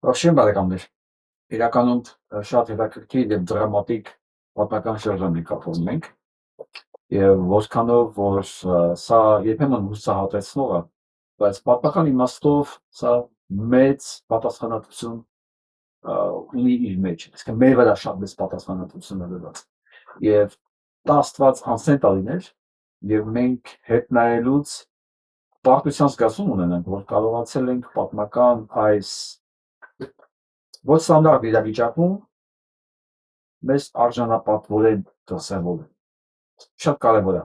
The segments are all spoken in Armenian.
Ողջույն բարեկամներ։ Իրականում շատ հետաքրքիր եւ դրամատիկ պատմական շրջան ենք ապրում մենք եւ որքանով որ սա երբեմն հուսահատեցնող է, բայց պատմական իմաստով սա մեծ պատասխանատվություն ունի իր մեջ, այսինքն մեր վրա շատ մեծ պատասխանատվություն է դրված։ Եվ դա Աստված անցնեն տարիներ եւ մենք հետ նայելուց պարտության զգացում ունենանք, որ կարողացել ենք պատմական այս ոչ ստանդարտ իրավիճակում մեզ արժանապատվորեն դրսևորել։ Շատ կարևոր է,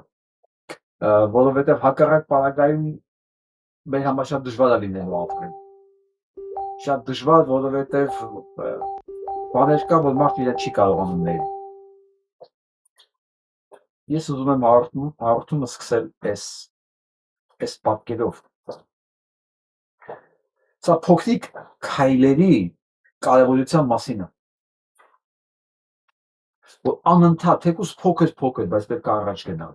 որովհետև հակառակ պարագայում մեր համար շատ դժվար է լինելու ապրել։ Շատ դժվար, որովհետև բաներ կա, որ մարդը իրեն չի կարողանում նել։ Ես ուզում եմ հաղորդումը սկսել այս պատկերով։ Սա փոքրիկ քայլերի կարևորության մասին է, որ անընդհատ, թեկուզ փոքր, բայց պետք է առաջ գնալ,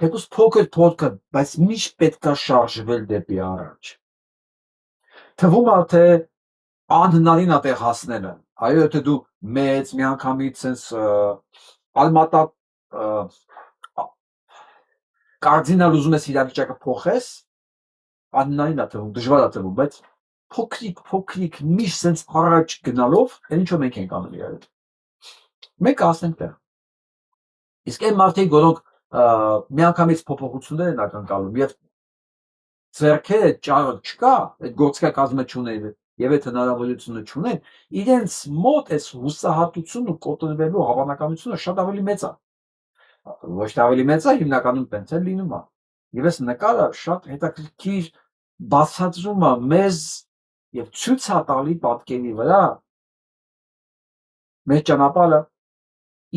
թեկուզ փոքր, բայց միշտ պետք է շարժվել դեպի առաջ։ Թվում է, թե անհնարին է տեղ հասնելը, այո, եթե դու մեծ միանգամից sense ալմատա կարդինալ ուզում ես իրավիճակը փոխես, անհնարին է թվում, դժվար է թվում, բայց փոքրիկ միշտ sense առաջ գնալով, այն ինչով մենք ենք անում իրար հետ։ Մենք հասնենք տեղ։ Իսկ այն մարդիկ, որոնք միանգամից փոփոխություններ են ակնկալում եւ ձեռքերը ճարը չկա, այդ գործիքակազմը չունեն եւ այդ հնարավորությունը չունեն, իրենց մոտ այս հուսահատությունը կոտրվելու հավանականությունը շատ ավելի մեծ է։ Ոչ թե ավելի մեծ է, հիմնականում տենց է լինում է։ Եվ այս նկարը շատ հետաքրքիր բացատրում է մեզ եւ ցույց է տալի պատկերի վրա մեր ճանապարհը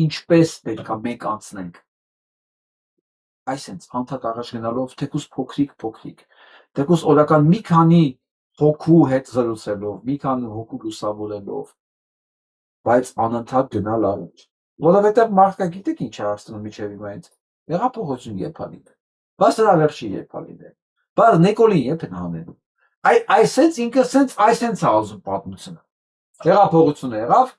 ինչպես պետք է մենք անցնենք։ Այսինքն անդադ առաջ գնալով թեկուզ փոքրիկ, թեկուզ օրական մի քանի հոգու հետ զրուցելով, մի քանի հոգու լուսավորելով, բայց անընդհատ գնալ առաջ։ Որովհետև մարդը գիտեք ինչ է հասնում միջև հիմա ինձ։ Հեղափոխություն երբ է լինել։ Բայց դրա վերջի երբ է լինել։ Բայց Նիկոլին երբ են հանելու։ Այսենց ինքը սենց այսենց է ասում պատմությունը։ Հեղափոխությունը եղավ,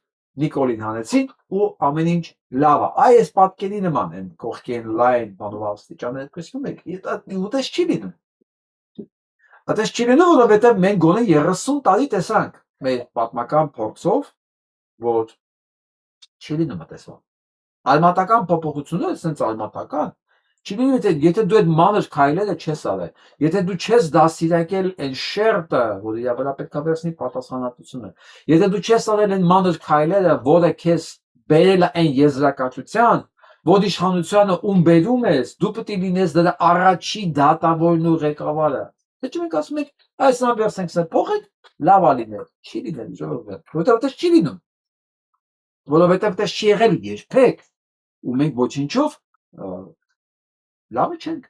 Նիկոլին հանեցին ու ամեն ինչ լավ է։ Այս պատկերի նման են կողքին լայն բանով աստիճաններ կսում եք։ Ուտես չի լինում։ Այդպես չի լինում, որովհետև մենք գոնե 30 տարի տեսանք մեր պատմական փորձով, որ չի լինում այդպես բան։ Արմատական փոփոխությունները sense արմատական չի լինում, եթե դու այդ մանր քայլերը չես արել, եթե դու չես դաստիարակել այն շերտը, որ իր վրա պետք է վերցնի պատասխանատվությունը, եթե դու չես արել այն մանր քայլերը, որը քեզ բերել է այն եզրակացության, որ իշխանությունը ում բերում ես, դու պետք է լինես դրա առաջի դատավորն ու ղեկավարը։ Թե մենք ասում ենք, այս ամբերսենք սա փոխեք, լավ է լինել, չի լինել, ժողովուրդ, որովհետև չի լինում։ Որովհետև դա չի եղել երբեք, ու մենք ոչինչով լավը չենք,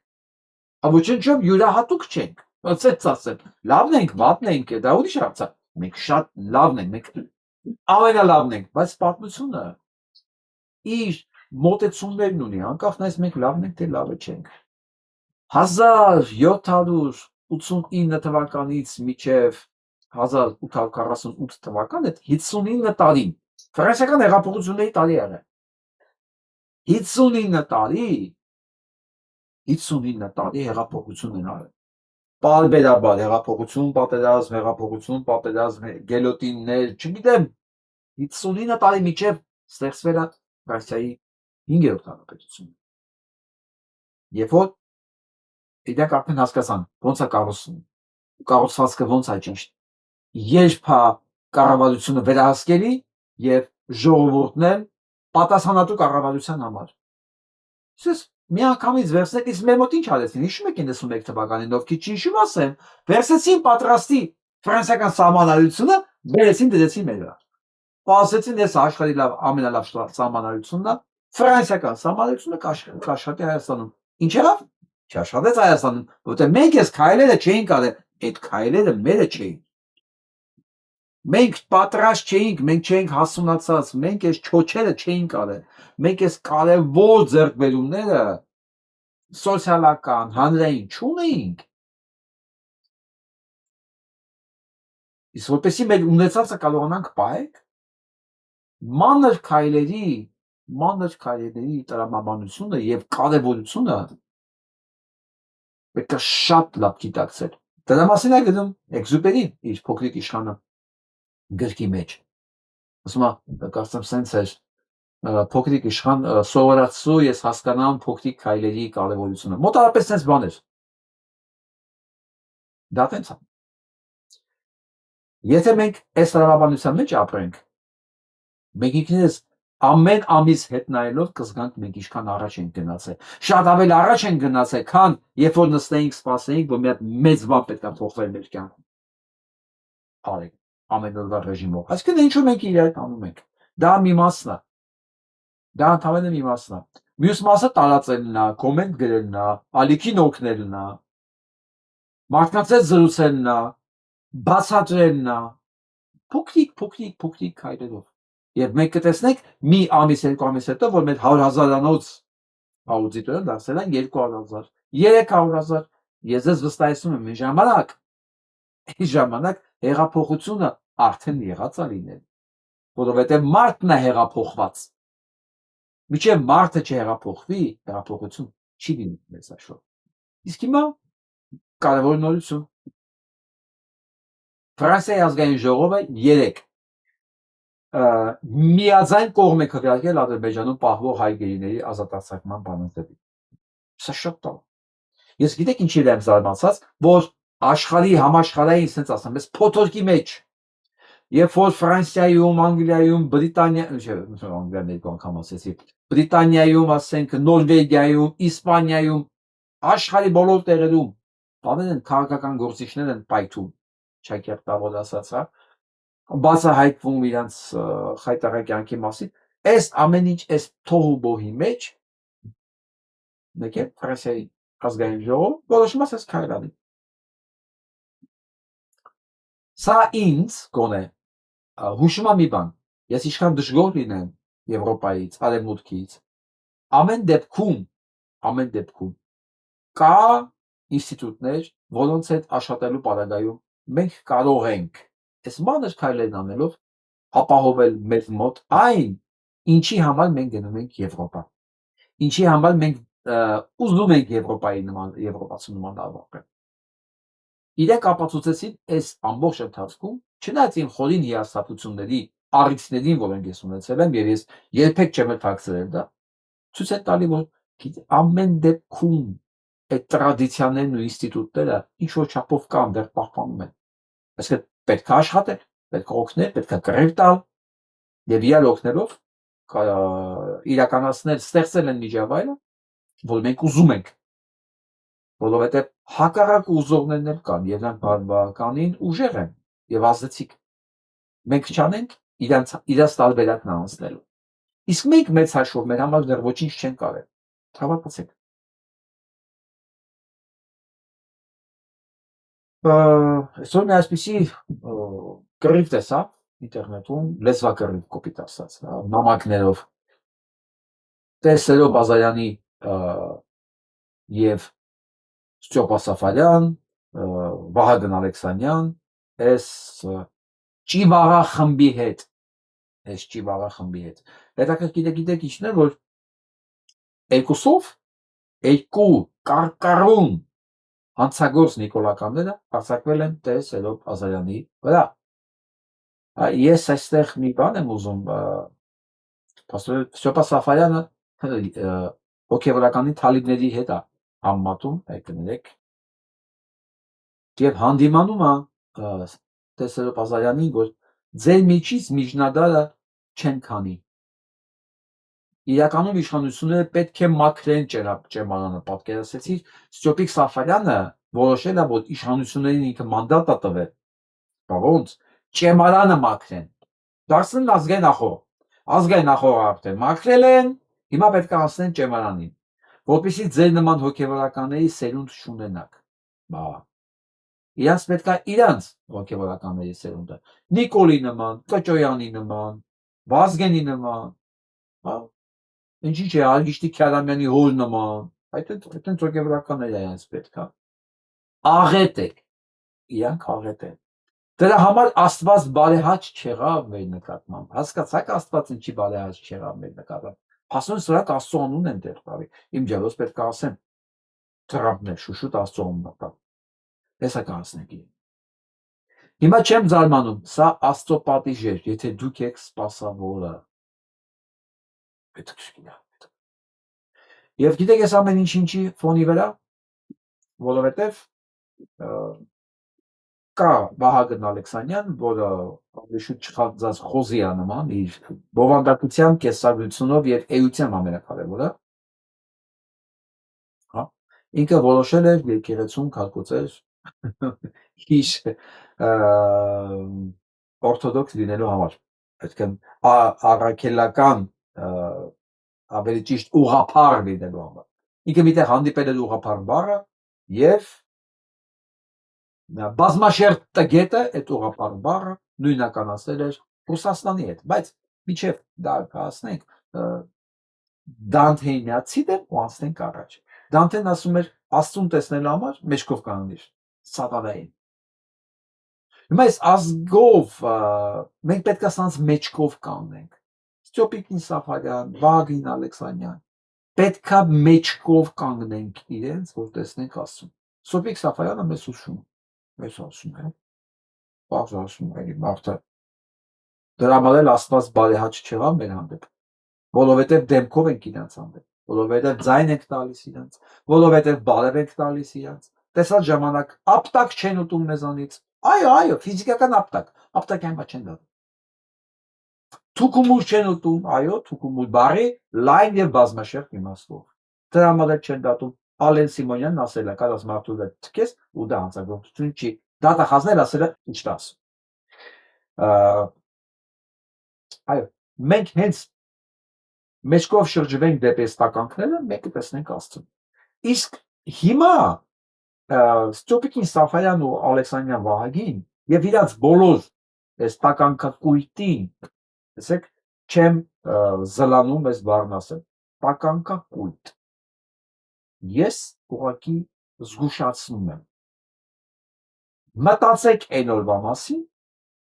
ոչինչով յուրահատուկ չենք, ասենց ասեմ, լավն ենք, վատն ենք, դա ուրիշ հարց է, մենք շատ լավն ենք, մենք ամենալավն ենք, բայց պատմությունը իր մոտեցումներն ունի, անկախ նայես մենք լավն ենք, թե լավը չենք։ 1789 թվականից մինչև 1848 թվականը 59 տարի ֆրանսիական հեղափոխությունների տարի եղել։ 59 տարի հեղափոխություն են արել։ Պարբերաբար հեղափոխություն, պատերազմ, գելոտիններ, չգիտեմ, 59 տարի միջև ստեղծվել է Ֆրանսիայի 5-րդ հանրապետությունը։ Երբ որ իրանք արդեն հասկացան ոնց է կառուցվածքը ոնց է ճիշտ, երբ է կառավարությունը վերահսկելի եւ ժողովուրդն էլ պատասխանատու կառավարության համար։ Սես միանգամից վերցնեք, իսկ մեր մոտ ինչ արեցին, հիշում եք 91 թվականին, ովքեր չհիշում ասեմ, վերցեցին պատրաստի ֆրանսիական սահմանադրությունը, բերեցին դրեցին մեր վրա։ Ասեցին, ես աշխարհի ամենալավ սահմանադրությունն է, ֆրանսիական սահմանադրությունը կաշխատի Հայաստանում։ Ինչ եղավ։ Չաշխատեց Հայաստանում, որտեղ մենք այս քայլերը չէինք արել, այդ քայլերը մերը չէին։ Մենք պատրաստ չէինք, մենք չէինք հասունացած, մենք այս չոչերը չէինք արել, մենք այս կարևոր ձեռքբերումները սոցիալական, հանրային չունեինք։ Իսկ որպեսզի մեր ունեցածը կարողանանք պահել, մանր քայլերի տրամաբանությունը եւ կարեւորությունը պետք է շատ լավ գիտակցել։ Դրա մասին է գրում Էքզյուպերին իր փոքրիկ իշխանը գրքի մեջ։ Ասում է, կարծեմ սենց էր, փոքրիկ իշխան սովորացու ես հասկանամ փոքրիկ քայլերի կարեւորությունը։ Մոտարապես սենց բան էր։ Դա տենց է։ Եթե մենք այս տրամաբանության մեջ ապրենք, մենք ինքներս ամեն ամիս հետ նայելով կզգանք մենք ինչքան առաջ ենք գնացել։ Շատ ավելի առաջ ենք գնացել, քան երբ որ նստեինք, սպասեինք, որ մի հատ մեծ բան պետք է փոխվեր մեր կյանքում։ Արեք ամեն օրվա ռեժիմով։ Այսինքն ինչու մենք իրար անում ենք։ Դա մի մասն է։ Դա ընդհանրապես մի մասն է։ Մյուս մասը տարածելն է, կոմենտ գրելն է, ալիքին օգնելն է, մարդկանց հետ զրուցելն է, բացատրելն է, փոքրիկ քայլերով։ Եվ մենք կտեսնենք մի ամիս, երկու ամիս հետո, որ մեր 100,000-անոց աուդիտորը դարձել են 200,000, 300,000։ Ես ձեզ վստահեցնում եմ, այն ժամանակ հեղափոխությունը արդեն եղած է լինել, որովհետև մարդն է հեղափոխված։ Մինչև մարդը չհեղափոխվի, հեղափոխություն չի լինի մեծ հաշվով։ Իսկ հիմա կարևոր նորություն։ Ֆրանսիայի ազգային ժողովը 3 միաձայն կողմ է քվեարկել Ադրբեջանում պահվող հայ գերիների ազատարձակման բանաձևին։ Սա շատ տալ։ Ես գիտեք ինչի եմ զարմացած, որ աշխարհի համաշխարհային, ասենց ասեմ, այս փոթորկի մեջ, երբ որ Ֆրանսիայում, Անգլիայում, Անգլիան երկու անգամ ասեցի, Բրիտանիայում, ասենք, Նորվեգիայում, Իսպանիայում, աշխարհի բոլոր տեղերում բաներ են, քաղաքական գործիչներ են պայթում, չակերտավոր ասած, հա, բացահայտվում իրանց խայտարակ կյանքի մասին, այս ամեն ինչ այս թոհուբոհի մեջ մեկ է Ֆրանսիայի ազգային ժողով որոշում է այս քայլ անի։ Սա ինձ գոնե հուշում է մի բան, ես ինչքան դժգոհ լինեմ Եվրոպայից, Արևմուտքից, ամեն դեպքում կա ինստիտուտներ, որոնց հետ աշխատելու պարագայում մենք կարող ենք այս մանր քայլերն անելով ապահովել մեզ մոտ այն, ինչի համար մենք գնում ենք Եվրոպա, ինչի համար մենք ուզում ենք Եվրոպացու նման ապրել։ Իրենք ապացուցեցին այս ամբողջ ընթացքում, չնայած իմ խորին հիասթափությունների, առիթներին, որոնք ես ունեցել եմ, եւ ես երբեք չեմ թաքցրել դա, ցույց է տալի, որ ամեն դեպքում այդ տրադիցիաներն ու ինստիտուտները ինչ որ չափով կան, դեռ պահպանում են։ Այսինքն պետք է աշխատել, պետք է օգնել, պետք է կռիվ տալ եւ իրար օգնելով իրականացնել, ստեղծել են միջավայրը, որ մենք ուզում ենք, որովհետեւ հակառակ ուզողներն էլ կան եւ նրանք բավականին ուժեղ են եւ ազդեցիկ։ Մենք չանենք իրաց տարբերակն անցնելու։ Իսկ մենք մեծ հաշվով մեր համար դեռ ոչինչ չենք արել։ Հավատացեք։ Այսօր մի այսպիսի կռիվ տեսա ինտերնետում, լեզվակռիվ կոպիտ ասած, նամակներով տեսելով Բազարյանի եւ Ստյոպա Սաֆարյան, Վահագն Ալեքսանյան, այս ճիվաղա խմբի հետ, հետաքրքիր է, գիտեք ինչն է, որ երկու կարկառուն հանցագործ նիկոլականները արձակվել են տեսելով Բազարյանի վրա։ Ես այստեղ մի բան եմ ուզում, Ստյոպա Սաֆարյանը հոգևորականի թալիբների հետ է համատում, կներեք, եւ հանդիմանում է տեսելով Բազարյանին, որ ձեր միջից միջնադարը չեն քանի։ Իրականում իշխանությունները պետք է մաքրեն ճեմարանը, պատկերացրեցի, Ստյոպիկ Սաֆարյանը որոշել է, որ իշխանություններին ինքը մանդատ է տվել, ոնց ճեմարանը մաքրեն, դարձնեն ազգային նախող արդեն մաքրել են, հիմա պետք է հասնեն ճեմարանին, որպեսզի ձեր նման հոգևորականների սերունդ չունենաք։ Իրանց պետք է իրանց հոգևորականների սերունդը, Նիկոլի նման, Կճոյանի նման, Վազգենի նման, ինչի՞ չէ, Արգիշտի Քյարամյանի հոր նման, այդտենց հոգևորականներ է իրանց պետք է։ Աղետ եք, իրանք աղետ են։ Դրա համար Աստված բարեհաճ չեղավ մեր նկատմամբ։ Հասկացաք Աստված ինչի բարեհաճ չեղավ մեր նկատմամբ։ Փաստորեն սրանք Աստծո անունն են տեղ տալի։ Իմ ջալոս պետք է ասեմ, Թրամփն է շուշուտ Աստծո անունն է տալ։ Հեսա կանցնեք։ Հիմա չեմ զարմանում, սա Աստծո պատիժ էր, եթե դուք եք սպասավորը։ Եվ գիտեք ես ամեն ինչի ֆոնի վրա, որովհետև կա Վահագն Ալեքսանյան, որը շուտ չխանձած խոզի է նման, իր բովանդակության, կեսագրությունով եւ էությամբ ամենակարևորը, հա, ինքը որոշել էր եկեղեցուն քարկոծել իր օրթոդոքս լինելու համար, այսինքն առաքելական ավելի ճիշտ ուղղափառ լինելու համար։ Ինքը միտեղ հանդիպել էր ուղղափառ բառը եւ բազմաշերտ տգետը այդ ուղղափառ բառը նույնականացել էր Ռուսաստանի հետ, բայց միջև դա հասնենք Դանթեին միացիդեմ ու անցնենք առաջ։ Դանթեն ասում էր Աստծուն տեսնելու համար մեջքով կանգնիր սատանային։ Հիմա այս ազգով մենք պետք է սրանց մեջքով կանգնենք։ Ստյոպիկին Սաֆարյան, Վահագին Ալեքսանյան, պետքա մեջքով կանգնենք իրենց, որ տեսնենք Աստծուն։ Ստյոպիկ Սաֆարյանը մեզ ուսում, մեզ ասում է, բաղ ասում է մարդը։ Դրա համար էլ Աստված բարեհաճ չեղավ մեր հանդեպ, որովհետև դեմքով ենք իրենց հանդեպ, որովհետև ձայն ենք տալիս իրենց, որովհետև բարև ենք տալիս իրենց։ Տեսած ժամանակ ապտակ չեն ուտում մեզանից։ Այո, ֆիզիկական ապտակային բան չեն դառնում։ Թուկումուր չեն ուտում, այո, թուկումուր բարի լայն եւ բազմաշերտ իմաստով։ Դրա համար չեն դատում։ Ալեն Սիմոնյանն ասել է, կարաս մարդու հետ թքես ու դա հանցագործություն չի։ Դատախազներ ասել է ինչ տաս։ Այո, մենք հենց մեջքով շրջվենք դեպի ստականքները, մենք կտեսնենք Աստծուն։ Իսկ հիմա Ստյոպիկին Սաֆարյան ու Ալեքսանյան Վահագին եւ իրաց բոլոր ստականքակույտին, ասեք, չեմ զլանում այս բառն ասել, ստականքակույտ։ Ես ուղղակի զգուշացնում եմ։ Մտածեք այն օրվա մասին,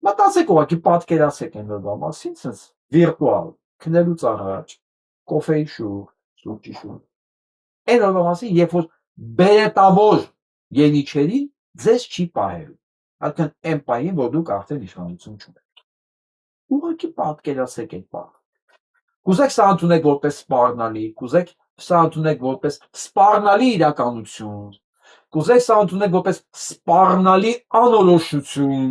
մտածեք ուղղակի պատկերացեք այն օրվա մասին, sense վիրտուալ, քնելուց առաջ, կոֆեի շուր, սուրճի շուր։ Այն օրվա մասին, երբ որ բերետավոր ենիչերի ձեզ չի պահել։ Այսինքն այն պահին, որ դուք արդեն իշխանություն չունեք։ Ուղղակի պատկերացեք այդ բանը։ Կուզեք սա ընդունեք որպես սպառնալի, կուզեք սա ընդունեք որպես սպառնալի իրականություն, կուզեք սա ընդունեք որպես սպառնալի անորոշություն,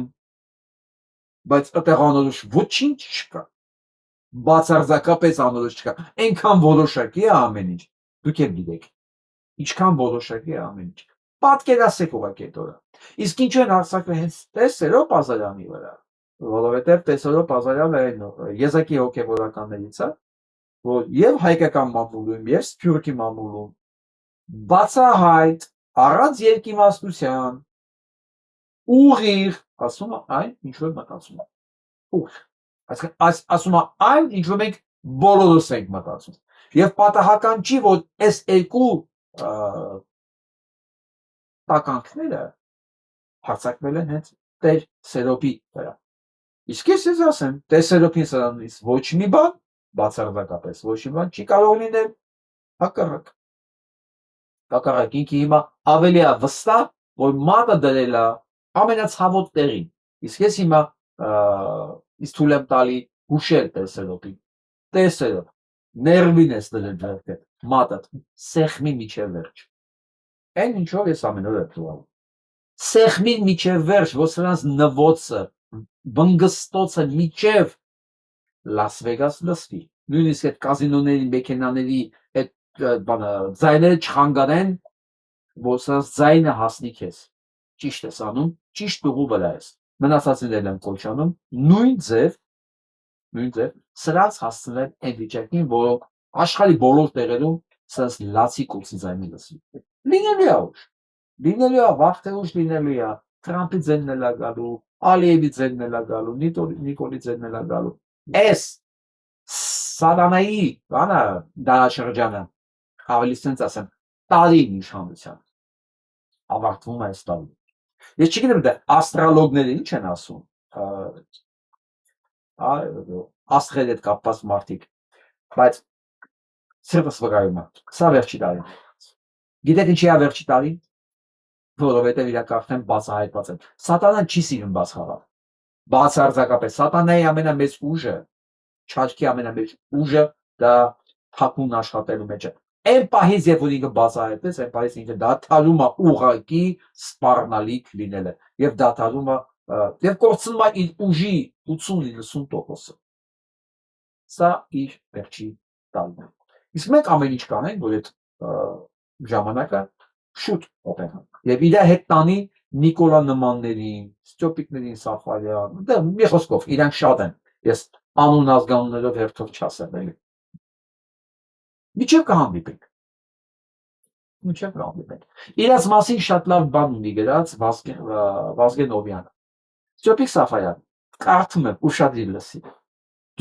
բայց այդտեղ անորոշ ոչինչ չկա։ Բացարձակապես անորոշ չկա։ Այնքան որոշակի է ամեն ինչ։ Դուք եք գիտեք։ Ինչքան որոշակի է ամեն ինչ։ Պատկերացեք ուղղակի այդ օրը։ Իսկ ինչու են հարձակվել հենց Տեսերոպ Ազարյանի վրա, որովհետև Տեսերոպ Ազարյանը այն եզակի հոգևորականներից է, որ եւ հայկական մամուլում, եւ սփյուռքի մամուլում բացահայտ առանց երկիմաստության ուղիղ ասում է այն, ինչ որ մտածում է։ Ուղիղ։ Ասում է այն, ինչ որ մենք բոլորս ենք մտածում։ Եվ պատահական չի, որ այս երկու տականքները հարձակվել են հենց Տեր Սերոպի վրա։ Իսկ ես ասեմ, Տեր Սերոպին սրանից ոչ մի բան, բացարձակապես ոչ մի բան չի կարող լինել, հակառակ։ Հակառակ ինքը հիմա ավելի է վստահ, որ մատը դրել է ամենացավոտ տեղին։ Իսկ ես հիմա ինձ թույլ եմ տալի հուշել Տեր Սերոպին։ Տեր Սերոպ, ներվին ես դրել ձեռքդ, մատը, սեղմի միջև վերջ։ Այն ինչով ես ամեն օր եմ թողնում։ Սեղմին միջև վերջ, որ սրանց նվոցը, բնգստոցը միջև Լաս Վեգաս լսվի։ Նույնիսկ այդ կազինոների, մեքենաների այդ բանը ձայները չխանգարեն, որ սրանց ձայնը հասնի քեզ։ Ճիշտ ես անում, ճիշտ ուղու վրա ես։ Մնացածներն եմ կոչանում, նույն ձև սրանց հասցնել այն վիճակին, որոնք աշխարհի բոլոր տեղերում սրանց լացի կուրսի ձայնը լսվի։ Լինելու է ուշ, լինելու է վաղ թե ուշ լինելու է Թրամփի ձայնն էլ գալու, Ալիևի ձայնն էլ գալու, Նիկոլի ձայնն էլ գալու։ Այս սատանայի բանը դարաշրջանը, ավելի sense ասեմ, տարի իշխանության ավարտվում է այս տարի։ Ես չգիտեմ դա աստրոլոգները ինչ են ասում, աստղերի հետ կապված մարդիկ, բայց սրտս վկայում է, սա վերջի տարին։ Գիտեք ինչի է վերջի տարին, որովհետև իրենք արդեն բացահայտված են։ Սատանան չի սիրում բաց խաղալ, բացարձակապես սատանայի ամենամեծ ուժը, չարքի ամենամեծ ուժը դա թաքուն աշխատելու մեջ է։ Այն պահից, երբ որ ինքը բացահայտվեց, այն պահից ինքը դադարում է ուղղակի սպառնալիք լինելը եւ դադարում է եւ կորցնում է իր ուժի 80-90%-ը։ Սա իր վերջի տալն է։ Իսկ մենք ամեն ինչ կանենք, որ այդ ժամանակը շուտ օպերանք եւ իր հետ տանի Նիկոլա նմաններին, Ստյոպիկներին, Սաֆարյան, դա մի խոսքով իրանք շատ են։ Ես անուն ազգանուններով հերթով չասեմ, էլի։ Միջև կհանդիպենք։ Միջև կհանդիպենք։ Իրաց մասին շատ լավ բան ունի գրած Վազգեն Օվյանը։ Ստյոպիկ Սաֆարյան, կարդում եմ, ուշադիր լսի։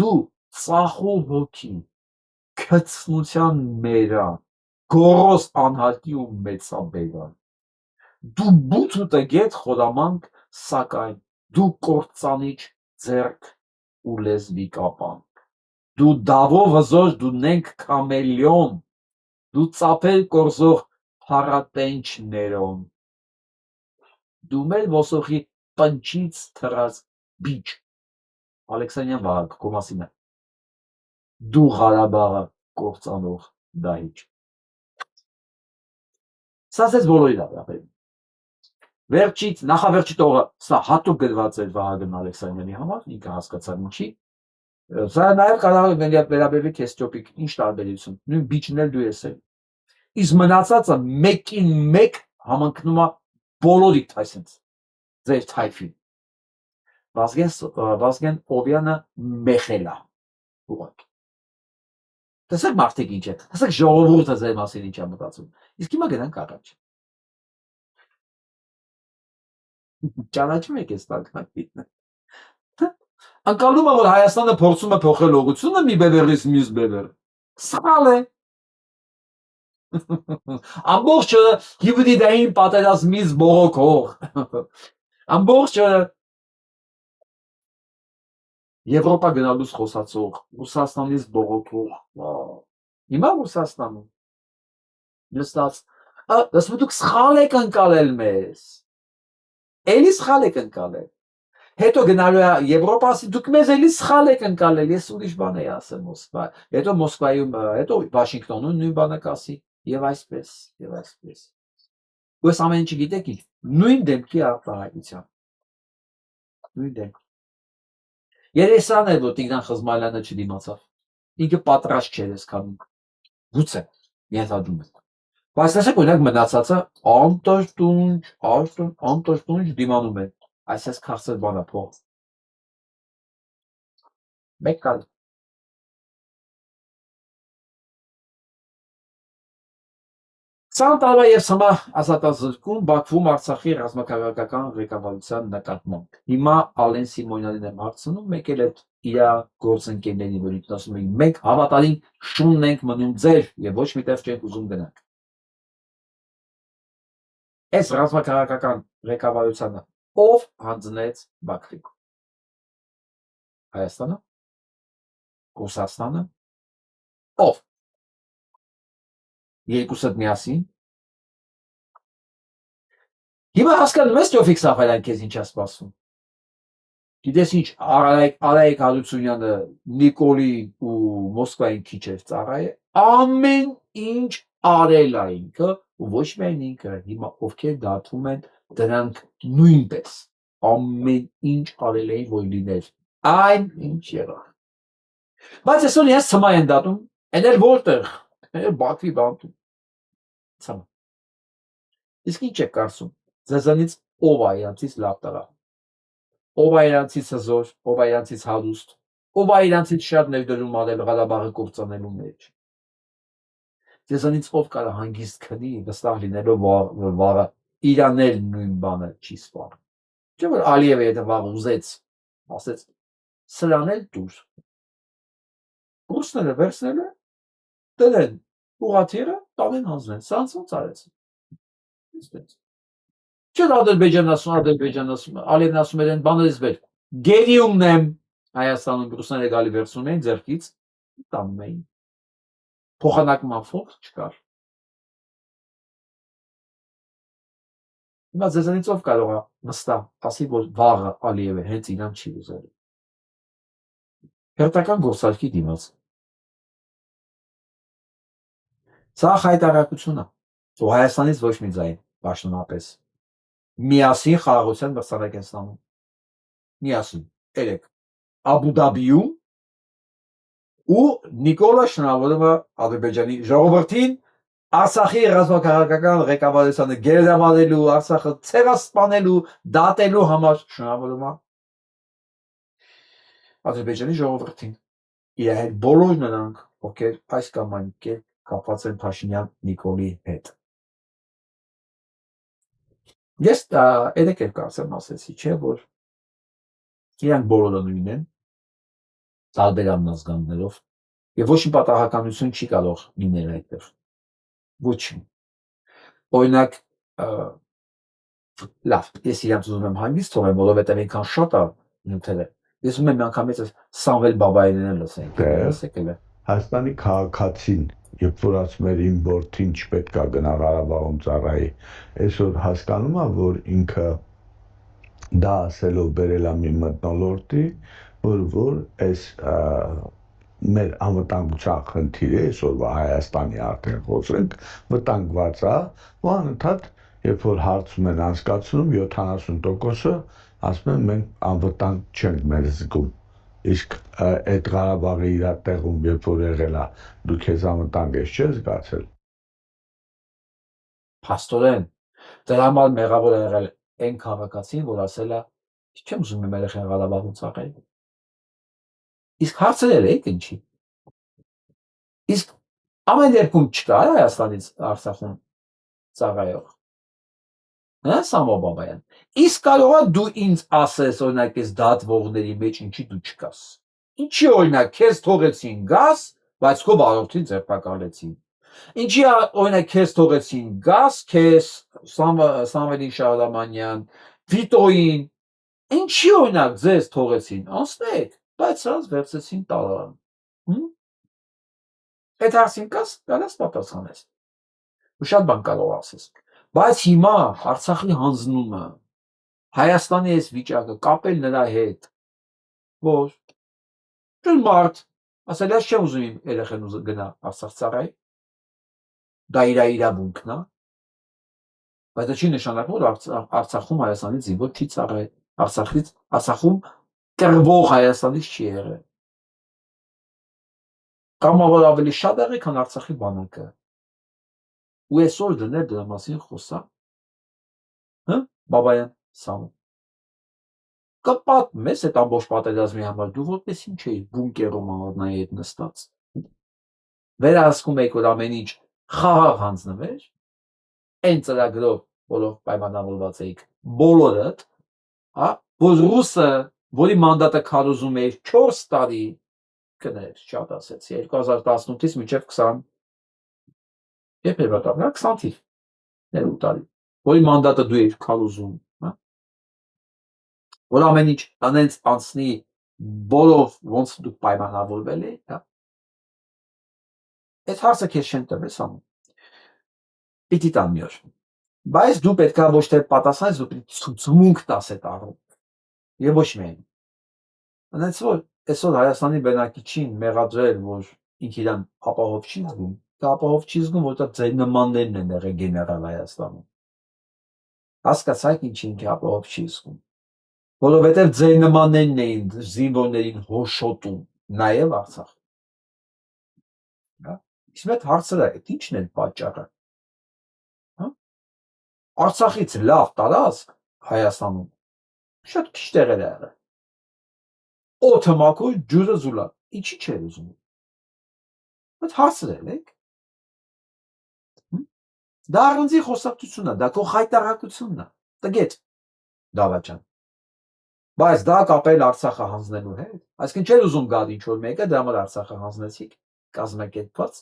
Դու ծախող հոգի, քծնության մերան, գորոս անհատի ու մեծաբերան։ Դու բութ ու տգետ խորամանկ, սակայն դու կործանիչ ձեռք ու լեզվի կապանք։ Դու դավով հզոր, դու նենք քամելիոն, դու ծափել կորզող փառատենչ ներոն։ Դու մեր ոսոխի պնչից թռած բիչ, Ալեքսանյան Վահագ, քո մասին է։ Դու Ղարաբաղը կործանող դահիճ։ Սա ձեզ բոլորի դավրապետում։ Վերջից, նախավերջի տողը, սա հատուկ գրված էր Վահագն Ալեքսանյանի համար, ինքը հասկացավ ինչի։ Սա նաև կարող է վերաբերվի քեզ Ստյոպիկ, ինչ տարբերություն, նույն բիչն էլ դու ես էլ։ Իսկ մնացածը մեկին մեկ համընկնում է բոլորիդ այսպես ձեր թայֆին։ Վազգեն Օվյանը մեխել է ուղղակի։ Տեսեք մարդիկ ինչ է, տեսեք ժողովուրդը ձեր մասին ինչ է մտածում։ Իսկ հիմա գնանք առաջ։ Ճանաչում եք այս տակնապին։ Անցալում է, որ Հայաստանը փորձում է փոխել ուղղությունը մի բևեռից մյուս բևեռ։ Սխալ է։ Ամբողջ հիբրիդային պատերազմից բողոքող։ Ամբողջ Եվրոպա գնալուց խոսացող, Ռուսաստանից բողոքող։ Հիմա Ռուսաստանում նստած, դասում դուք սխալ եք ընկալել մեզ։ Էլի սխալ եք ընկալել։ Հետո գնալու է Եվրոպա, ասի դուք մեզ էլի սխալ եք ընկալել, ես ուրիշ բան էի ասել Մոսկվա։ Հետո Մոսկվայում, հետո Վաշինգտոնում նույն բանը կասի եւ այսպես, եւ այսպես։ Ու այս ամեն ինչը գիտեք ինչ, նույն դեպքի արտահայտության։ Նույն դեպք։ Երեսան է, որ Տիգրան Խզմալյանը չդիմացավ։ Ինքը պատրաստ չէր այսքան։ Գուցե, ենթադրում եմ։ Բայց տեսեք, օրինակ մնացածը անտոշտունջ դիմանում են։ Այսպես քաղցր բան է փող։ Մեկ կալ։ Ցան տարվա եւ սամա ազատազրկում Բաքվում Արցախի ռազմաքաղաքական ղեկավարության նկատմամբ։ Հիմա Ալեն Սիմոնյանին եմ հարցնում, մեկ էլ այդ իր գործընկերների, որ ինքն ասում են, մենք հավատարիմ շունն ենք մնում ձեր եւ ոչ միտեղ չենք ուզում գնանք։ Այս ռազմաքաղաքական ղեկավարությանը ով հանձնեց Բաքվին։ Հայաստանը, Ռուսաստանը, ով։ Երկուսը միասին։ Հիմա հասկանում ես Տոֆիկ Սաֆարյան քեզ ինչ է սպասում։ Գիտես ինչ, Արայիկ Հարությունյանը Նիկոլի ու Մոսկվային քիչ էր ծառայել, ամեն ինչ արել է ինքը, ու ոչ միայն ինքը, հիմա ովքեր դատում են դրանք նույնպես ամեն ինչ արել էին, որ լիներ, այն ինչ եղավ։ Բայց այսօր ես ցմա են դատում, այն էլ որտեղ, Բաքվի բանտում։ Ցմա։ Իսկ ինչ եք կարծում, ձեզանից ով է իրանցից լավ տղա, ով է իրանցից հզոր, ով է իրանցից հարուստ, ով է իրանցից շատ ներդրում արել Ղարաբաղը կործանելու մեջ։ Ձեզանից ով կարա հանգիստ քնի, վստահ լինելով, որ վաղը Իրանն էլ նույն բանը չի սպառնում։ Չէ՞ որ Ալիևը եթե վաղ ուզեց, ասեց սրան էլ դուր։ Ռուսները վերցնել են, դրեն ուղղաթիռը, տանեն հանձնեն, սրանց ոնց արեցին։ Չէ՞ Ադրբեջանն ասում, Ալիևն ասում էր այն բաներից վեր։ Գերիումն եմ Հայաստանում ռուսները գալի վերցնում էին ձեռքից, տանում էին։ Փոխանակման ֆոնդ չկար։ Հիմա ձեզանից ով կարող է վստահ ասի, որ վաղը Ալիևը հենց իրան չի ուզել։ Հերթական գործարքի դիմաց։ Սա հայտարարություն է, որ Հայաստանից ոչ մի ձայն, պաշտոնապես։ Միասին խաղաղության մրցանակ են ստանում։ Միասին, երեք։ Աբու Դաբիում ու Նիկոլա շնորհավորում է Ադրբեջանի ժողովրդին Արցախի ռազմաքաղաքական ղեկավարությանը գերդամանելու, Արցախը ցեղասպանելու, դատելու համար շնորհավորում է Ադրբեջանի ժողովրդին։ Իր հետ բոլոր նրանք, ովքեր այս կամ այն կերպ կապված են Փաշինյան Նիկոլի հետ։ Ես երեք էլ կարծեմ ասեցի, չէ, որ իրանք բոլորը նույնն են, տարբեր ամնազգաններով, եւ ոչ մի պատահականություն չի կարող լինել այդտեղ։ Ոչինչ։ Օրինակ, լավ, ես իրանց ուզում եմ հանգիստ թողեմ, որովհետեւ այնքան շատ է նյութերը։ Ես ուզում եմ միանգամից Սամվել Բաբայինին լսենք։ Լսեք էլ։ Հայաստանի քաղաքացին, երբ որ ասում էր իմ որդին չպետք է գնա Ղարաբաղում ծառայի, այսօր հասկանում է, որ ինքը դա ասելով բերել է մի մթնոլորտի, որ այս մեր անվտանգության խնդիրը այսօրվա Հայաստանի արդեն խոսենք վտանգված է, ու անընդհատ երբ որ հարցում են անցկացնում 70%-ը ասում են մենք անվտանգ չենք մեր զգում, իսկ այդ Ղարաբաղի իր տեղում երբ որ եղել է դու քեզ անվտանգ ես չես զգացել։ Փաստորեն դրա համար մեղավոր է եղել այն քաղաքացին, որ ասել է չեմ ուզում իմ երեխան Ղարաբաղում ծաղրել։ Իսկ հարցրել եք ինչի։ Իսկ ամեն դեպքում չկա Հայաստանից Արցախում ծառայող։ Հա Սամվել Բաբայան։ Իսկ կարող է դու ինձ ասես օրինակ այս դատվողների մեջ ինչի դու չկաս։ Ինչի օրինակ քեզ թողեցին գաս, բայց քո բարորդին ձերբակալեցին։ Ինչի օրինակ քեզ թողեցին գաս, քեզ Սամվելին Շահրամանյան, Վիտոյին, ինչի օրինակ ձեզ թողեցին անցնեք, բայց սրանց վերցեցին տարան։ Այդ հարցին կարաս պատասխանես։ Ու շատ բան կարող ասես։ Բայց հիմա Արցախի հանձնումը, Հայաստանի այս վիճակը կապել նրա հետ, որ ճիշտ մարդ, ասել ես չեմ ուզում իմ երեխան գնա Արցախ ծառայի, դա իր իրավունքն է, բայց դա չի նշանակում, որ Արցախում Հայաստանի զինվոր չի ծառայել, Արցախում կռվող Հայաստանից չի եղել։ Կամ որ ավելի շատ եղել, քան Արցախի բանակը։ Ու այսօր դներ դրա մասին խոսա։ Հա, Բաբայան, Սամվել։ Կպատմեմ ես այդ ամբողջ պատերազմի համար, դու որպես ինչ էի բունկերում առնայի հետ նստած։ Վերահսկում եք, որ ամեն ինչ խաղաղ հանձնվեր, այն ծրագրով, որով պայմանավորված էիք բոլորդ, հա, որ ռուսը, որի մանդատը քարոզում էր 4 տարի, կներ, շատ ասեցի, 2018-ից մինչև 20 երբ էր վտանգա 20 թիվ, 2 տարի, որի մանդատը դու էիր քարոզում, հա, որ ամեն ինչ անենց անցնի բոլով ոնց դու պայմանավորվել եք, հա։ Այդ հարցը քեզ չեն տվել Սամվել։ Պիտի տան մի օր։ Բայց դու պետքա ոչ թե պատասխանես, դու պիտի ցուցմունք տաս այդ առում։ Եվ ոչ միայն։ Այնց որ այսօր Հայաստանի բնակիչին մեղադրել, որ ինքը իրան ապահով չի զգում, դա ապահով չի զգում, որտեղ ձեր նմաններն են եղել գեներալ Հայաստանում։ Հասկացաք ինչի ինքը ապահով չի զգում։ Որովհետև ձեր նմաններն էին զինվորներին հոշոտում, նաև Արցախ։ Հա։ Իսկ մեծ հարցը է, ի՞նչն է պատճառը։ Հա։ Արցախից լավ տարածք Հայաստանում շատ քիչ տեղեր է եղել։ Օդը մաքուր, ջուրը զուլա։ Ինչի՞ չէր ուզում։ Այդ հարցրել եք։ Դա առանձին խոսակցություն է, դա քո հայտարարությունն է։ Տգետ Դավաճան։ Բայց դա կապել Արցախը հանձնելու հետ, այսինքն չէր ուզում գալ ինչ որ մեկը, դրա համար Արցախը հանձնեցիք, կազմակերպված։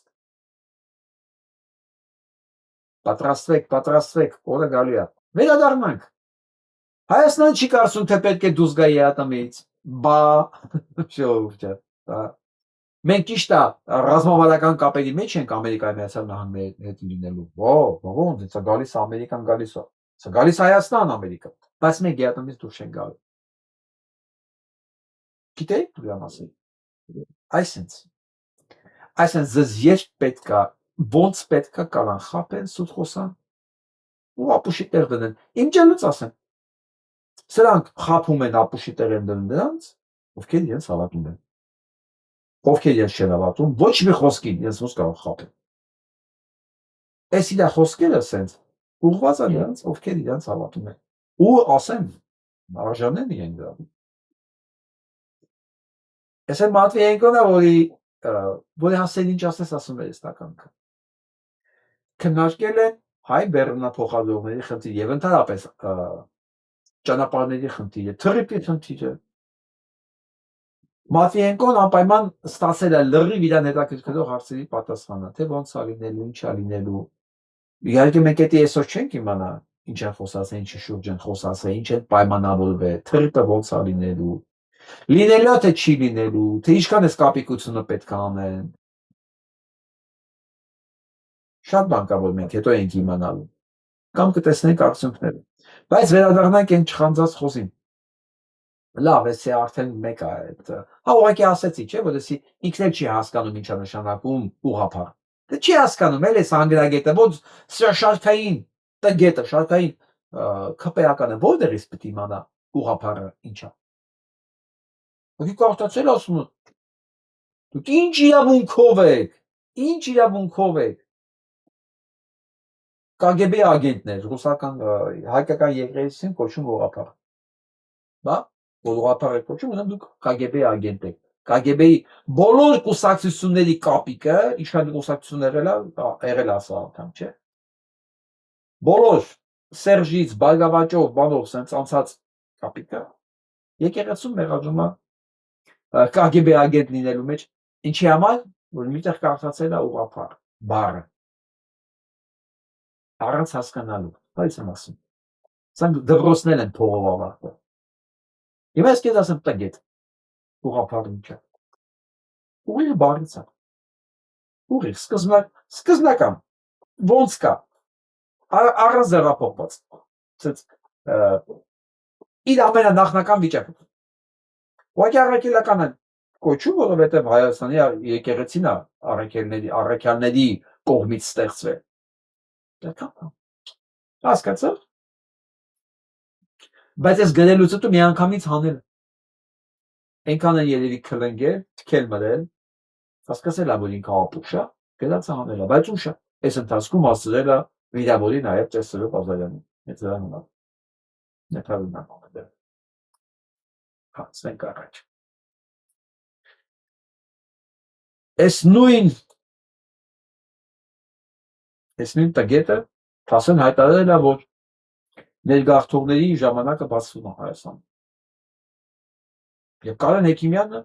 Պատրաստվեք, օրը գալու է։ Վերադառնանք։ Հայաստանը չի կարծում, թե պետք է դուրս գա ԵԱՏՄ-ից։ Բա, ժողովուրդը, բա։ Մենք ճիշտ է ռազմավարական կապերի մեջ ենք Ամերիկայի Միացյալ Նահանգների հետ լինելու։ Ոնց, դա գալիս Ամերիկան գալիս է։ Սա գալիս Հայաստան Ամերիկա, բայց մենք ԵԱՏՄ-ից դուրս չենք գալու։ Գիտեք դրա մասին։ Այսինքն ձեզ երբ պետք է, ոնց պետք է կարան խապեն, սուտ խոսան ու ապուշի տեղ դնեն։ Իմ ջանուց ասեմ։ Սրանք խափում են ապուշի տեղ են դնում նրանց, ովքեր իրենց հավատում են։ Ովքեր իրենց չեն հավատում, ոչ մի խոսքին իրենց ոնց կարող խափեն։ Այս իր խոսքերը սենց ուղղված են նրանց, ովքեր իրենց հավատում են։ Ու ասեմ, արժանեն իրեն դրա։ Ես եմ Մատվիենկոնը, որի հասել ինչ ասես ասում էր ստականքը։ Քննարկել են հայ բեռնափոխադրողների խնդիր եւ ընդհանրապես ճանապարհների խնդիրը, թռիփի խնդիրը։ Մատվիենկոն անպայման ստացել է լրիվ իրան հետաքրքրող հարցերի պատասխանը, թե ոնց է լինելու, ինչ է լինելու։ Իհարկե մենք դա այսօր չենք իմանա, ինչ է խոսացել, ինչի շուրջ են խոսացել, ինչ է պայմանավորվել, թռիփը ոնց է լինելու։ Լինելու է թե չի լինելու, թե ինչքան էս կապիկությունը պետք է անեն։ Շատ բան կա, որ մենք հետո ենք իմանալու։ Կամ կտեսնենք արդյունքները։ Բայց վերադառնանք այն չխանձած խոսին։ Լավ, էսի արդեն մեկ է այդ։ Հա ուղղակի ասեցի, չէ՞, որ էսի ինքն էլ չի հասկանում ինչա նշանակում ուղղափառ։ Դե չի հասկանում, էլ էս անգրագետը, ոնց շարքային, տգետը, շարքային քպեականը որտեղից պետք է իմանա ուղղափառը ինչա։ Ոգի կարծացել ասում եմ, դուք ինչ իրավունքով եք, KGB ագենտներ, ռուսական հայկական եկեղեցին կոչում ուղղափառ, բա, որ ուղղափառ եք կոչում, ուրեմն դուք KGB ագենտ եք, KGB-ի բոլոր կուսակցությունների կապիկը, ինչքան կուսակցություն եղել ասա անգամ, չէ, բոլոր Սերժից, Բարգավաճով, բանով, սենց անցած կապիկը, եկեղեցում մեղադրում է KGB ագենտ լինելու մեջ, ինչի համար, որ միտեղ կարծացել է ուղղափառ, բառը, առանց հասկանալու, բայց եմ ասում, սրանք դպրոցներ են փողով ավարտել, և ես կեզ ասեմ տգետ, ուղղափառ ինչա, ուղիղ բառից է, ուղիղ, սկզնական, ոնց կա, առանց ձեռափոխված, իր ամենանախնական վիճակը, ուղղակի առաքելական են կոչում, որովհետև Հայաստանի եկեղեցին է առաքյալների կողմից ստեղծվել, հասկացա՞ր, բայց ես գրելուց հետո միանգամից հանել, այնքան են երևի քլնգել, թքել մրել, հասկացել է, որ ինքը ապուշ է, գրած է հանել է, բայց ուշ է, այս ընթացքում ասել է վիրավորի նաև Տեր-Սրոպ Ազարյանին, այդ դրա համար, նեթարունակ դեր, հասնենք առաջ, այս նույն տգետը Թասեն հայտարարել է, որ ներգաղթողների ժամանակը բացվում է Հայաստանում, և Կարեն Հեքիմյանը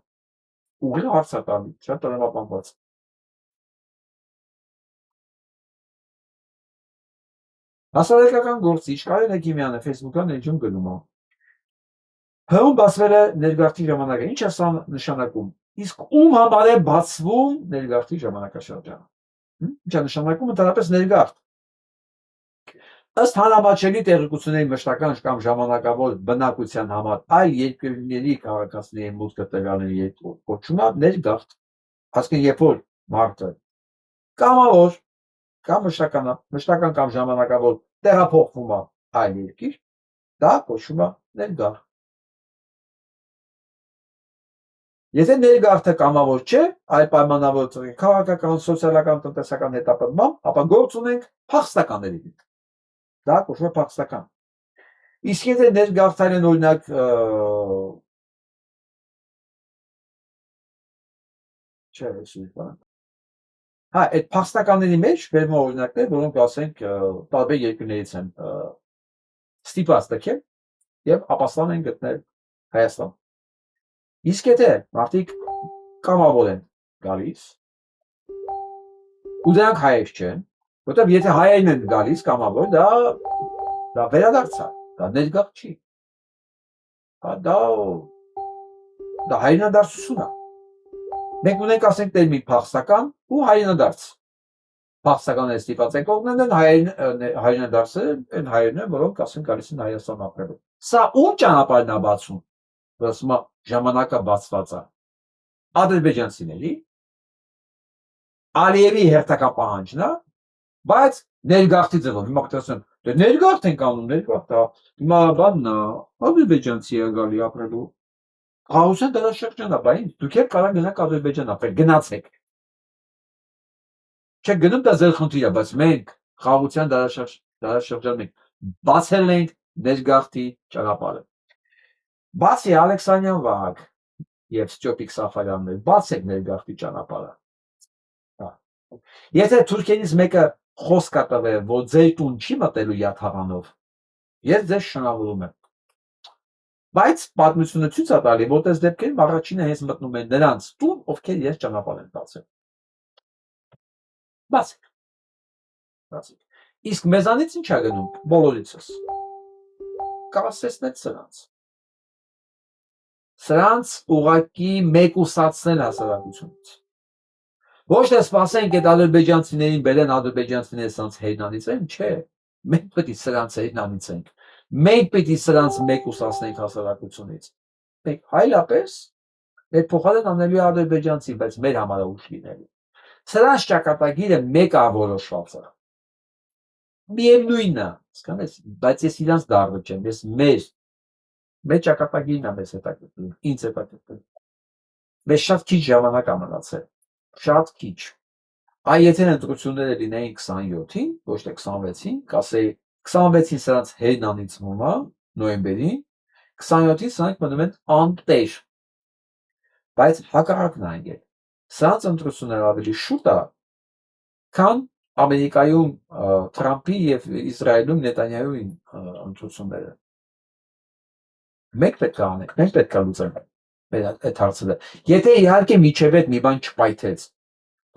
ուղիղ հարց է տալի, շատ տրամաբանված, հասարակական գործիչ Կարեն Հեքիմյանը Facebook-ան էջում գնում է, հում բացվել է ներգաղթի ժամանակը, ինչ է սա նշանակում, իսկ ում համար է բացվում ներգաղթի ժամանակաշրջանը, ինչ է նշանակում ընդհանրապես ներգաղթ, ըստ հանրամատչելի տեղեկությունների մշտական կամ ժամանակավոր բնակության համար այլ երկրների քաղաքացիների մուտքը տվյալների կոչում է ներգաղթ, այսինքն երբ որ մարդը կամավոր կամ մշտական կամ ժամանակավոր տեղափոխվում է այլ երկիր, դա կոչվում է ներգաղթ։ Եթե ներգաղթը կամավոր չէ, այլ պայմանավոր քաղաքական, սոցիալական, տնտեսական հետապնդմամբ, ապա գործ ունենք փախստականների հետ։ Դա կոչվում է փախստական։ Իսկ եթե ներգաղթել են օրինակ հա, այդ փախստականների մեջ բերվում է օրինակներ, որոնք ասենք տարբեր երկրներից են ստիպված տքել եւ ապաստան են գտնել Հայաստան։ Իսկ եթե մարդիկ կամավոր են գալիս ու դրանք հայեր չեն, որտեղ եթե հայերն են գալիս կամավոր, դա Դա վերադարձ է, դա ներգաղ չի։ Դա հայրենադարձություն է։ Մենք ունենք ասենք տերմին փախստական ու հայրենադարձ։ Փախստական է ստիպված են կողմներն են, հայրենադարձը են հայերն են, որոնք ասենք գալիս են Հայաստան ապրելու։ Սա ում ճանապարհն է բացում, որ ասում է ժամանակը բացված է։ Ադրբեջանցիների, Ալիևի հերթական պահանջն է, բայց ներգաղթի ձևով։ Հիմա կտեսնեմ, դե ներգաղթ ենք անում, ներգաղթ է։ Հիմա բանն է, ադրբեջանցի է գալի ապրելու։ Խաղաղության դարաշրջան է, բայց դուք եք կարող գնաք Ադրբեջան ապրել, գնացեք։ Չեք գնում, դա ձեր խնդիրը, բայց մենք խաղաղության դարաշրջանում ենք բացել ենք ներգաղթի ճանապարհը։ Բացի Ալեքսանյան Վահագ եւ Ստյոպիկ Սաֆարյաններ, բացեք ներգաղթի ճանապարհը։ Եթե թուրքերից մեկը խոսք կա տվել, որ ձեր տուն չի մտելու յաթաղանով, ես ձեզ շնորհավորում եմ։ Բայց պատմությունը ցույց է տալի, որ այս դեպքերում առաջինը հենց մտնում են նրանց տուն, ովքեր ես ճանապարհ են բացել։ Բացեք։ Իսկ մեզանից ինչ է գնում, բոլորիցս։ Կասեցնեք սրանց ուղակի մեկուսացնել հասարակությունից։ Ոչ թե սպասենք այդ ադրբեջանցիներին բերեն, ադրբեջանցիները սրանց հեյնանից են, չէ։ Մենք պետք է սրանց հեյնանից ենք։ Մենք պետք է սրանց մեկուսացնենք հասարակությունից։ Մենք հայլապես մեր փոխարեն անելու ադրբեջանցի, բայց մեր համար ուշ լինելու։ Սրանց ճակատագիրը մեկը որոշված է։ Միևնույնն է, հասկանես, բայց ես իրանց դառը չեմ, ես մեր ճակատագիրն է մեզ հետաքրքրում, ինձ հետաքրքրում։ Մեզ շատ քիչ ժամանակ է մնացել, շատ քիչ։ Այ եթե ընտրությունները լինեին 27-ին, ոչ թե 26-ին, կասեի 26-ին սրանց հեյնանիցվում է նոյեմբերին, 27-ին սրանք մնում են անտեր։ Բայց հակառակն է անգել։ Սրանց ընտրությունները ավելի շուտ է, քան Ամերիկայում Թրամփի եւ Իսրայելում Նետանյահուի ընտրությունները։ Մենք պետք է անենք, մենք պետք է լուծենք այդ հարցերը։ Եթե իհարկե միջև այդ մի բան չպայթեց,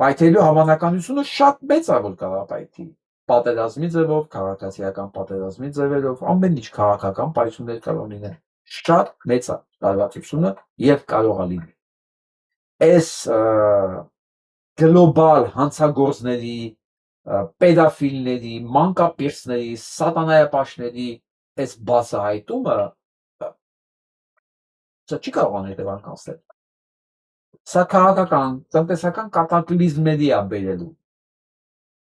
պայթելու հավանականությունը շատ մեծ է, որ կարող պայթի։ Պատերազմի ձևով, քաղաքացիական պատերազմի ձևերով, ամեն ինչ քաղաքական պայթյուններ կարող լինեն։ Շատ մեծ է լարվածությունը եւ կարող է լինել։ Այս գլոբալ հանցագործների, պեդոֆիլների, մանկապիրցների, սատանայապաշտների այս բացահայտումը սա չի կարող անել հետևանքներ։ Սա քաղաքական, տնտեսական կատակլիզմների է բերելու։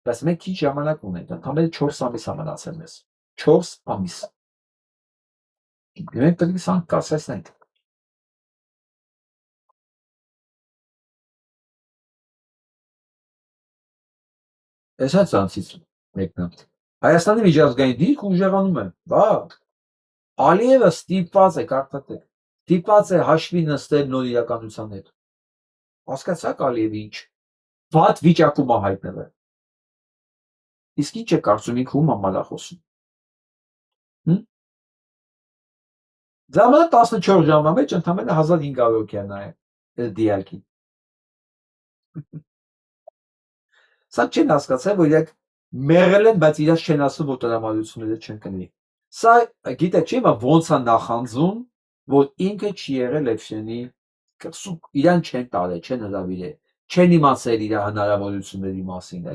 Բայց մենք քիչ ժամանակ ունենք, ընդամենը 4 ամիս է մնացել մեզ։ 4 ամիս։ Մենք պետք է սա կասեցնենք։ Այս է ցանցից մեկն է։ Հայաստանի միջազգային դիրք ուժեղանում է։ Բա Ալիևը ստիպված է կարծեք, ստիպված է հաշվի նստել նոր իրականության հետ։ Հասկացաք Ալիևի ինչ վատ վիճակում է հայտնվել։ Իսկ ինչ է կարծում ինքը ում համար է խոսում։ Ժամանակ 14 ժամվա մեջ ընդամենը 1500 հոգի է նայել դիալքին։ Սա չեն հասկացել, որ իրենք մեղել են, բայց իրաց չեն ասում, որ տրամադրությունները չեն կնի։ Սա գիտեք չի, ոնց է նախանձում, որ ինքը չի եղել Էփշենի կրսում, իրան չեն տարել, չեն հրավիրել, չեն իմացել իր հնարավորությունների մասին,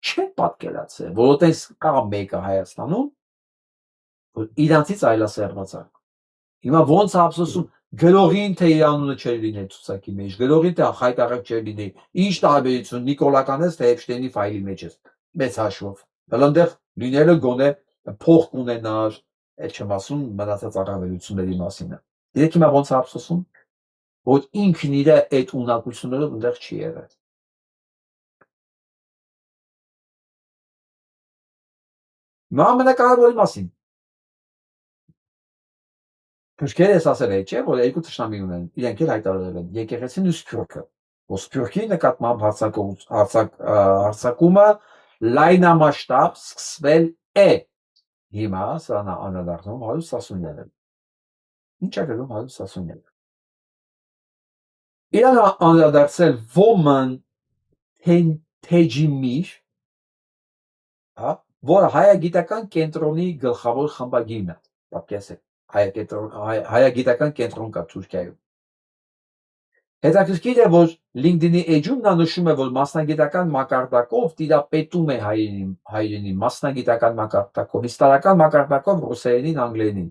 չեն պատկերացել, որովհետև կա մեկը Հայաստանում, որ իրանցից այլասերված է։ Հիմա ոնց է ափսոսում, գրողին թե իր անունը չէր լինել ցուցակի մեջ, գրողին թե խայտարակ չէր լինել, ինչ տարբերություն Նիկոլականես թե Էփշտեյնի ֆայլի մեջ է, մեծ հաշվով։ Հլնդեղ լինելը գոնե փող կունենար, այդ չեմ ասում մնացած առավելությունների մասին։ Իրեք հիմա ոնց է ափսոսում, որ ինքն իր այդ ունակություններով այնտեղ չի եղել։ Նա ամենակարևորի մասին։ Թուրքերը ես ասել էի, չէ, որ երկու թշնամի ունեն, իրենք էլ հայտարարել են եկեղեցին ու Սփյուռքը, որ Սփյուռքի նկատմամբ հարձակումը լայնամասշտաբ սկսվել է։ Հիմա սա անդրադառնում 119-ը։ Ինչ է գրում 119-ը։ Իրան անդրադարձել ոմն թեջիմիր, հա, որը հայագիտական կենտրոնի գլխավոր խմբագիրն է, պատկերացրեք, հայագիտական կենտրոն կա Թուրքիայում։ Հետաքրքիր է, որ LinkedIn-ի էջում նա նշում է, որ մասնագիտական մակարդակով տիրապետում է հայերենին, մասնագիտական մակարդակով, իսկ տարական մակարդակով ռուսերենին, անգլերենին։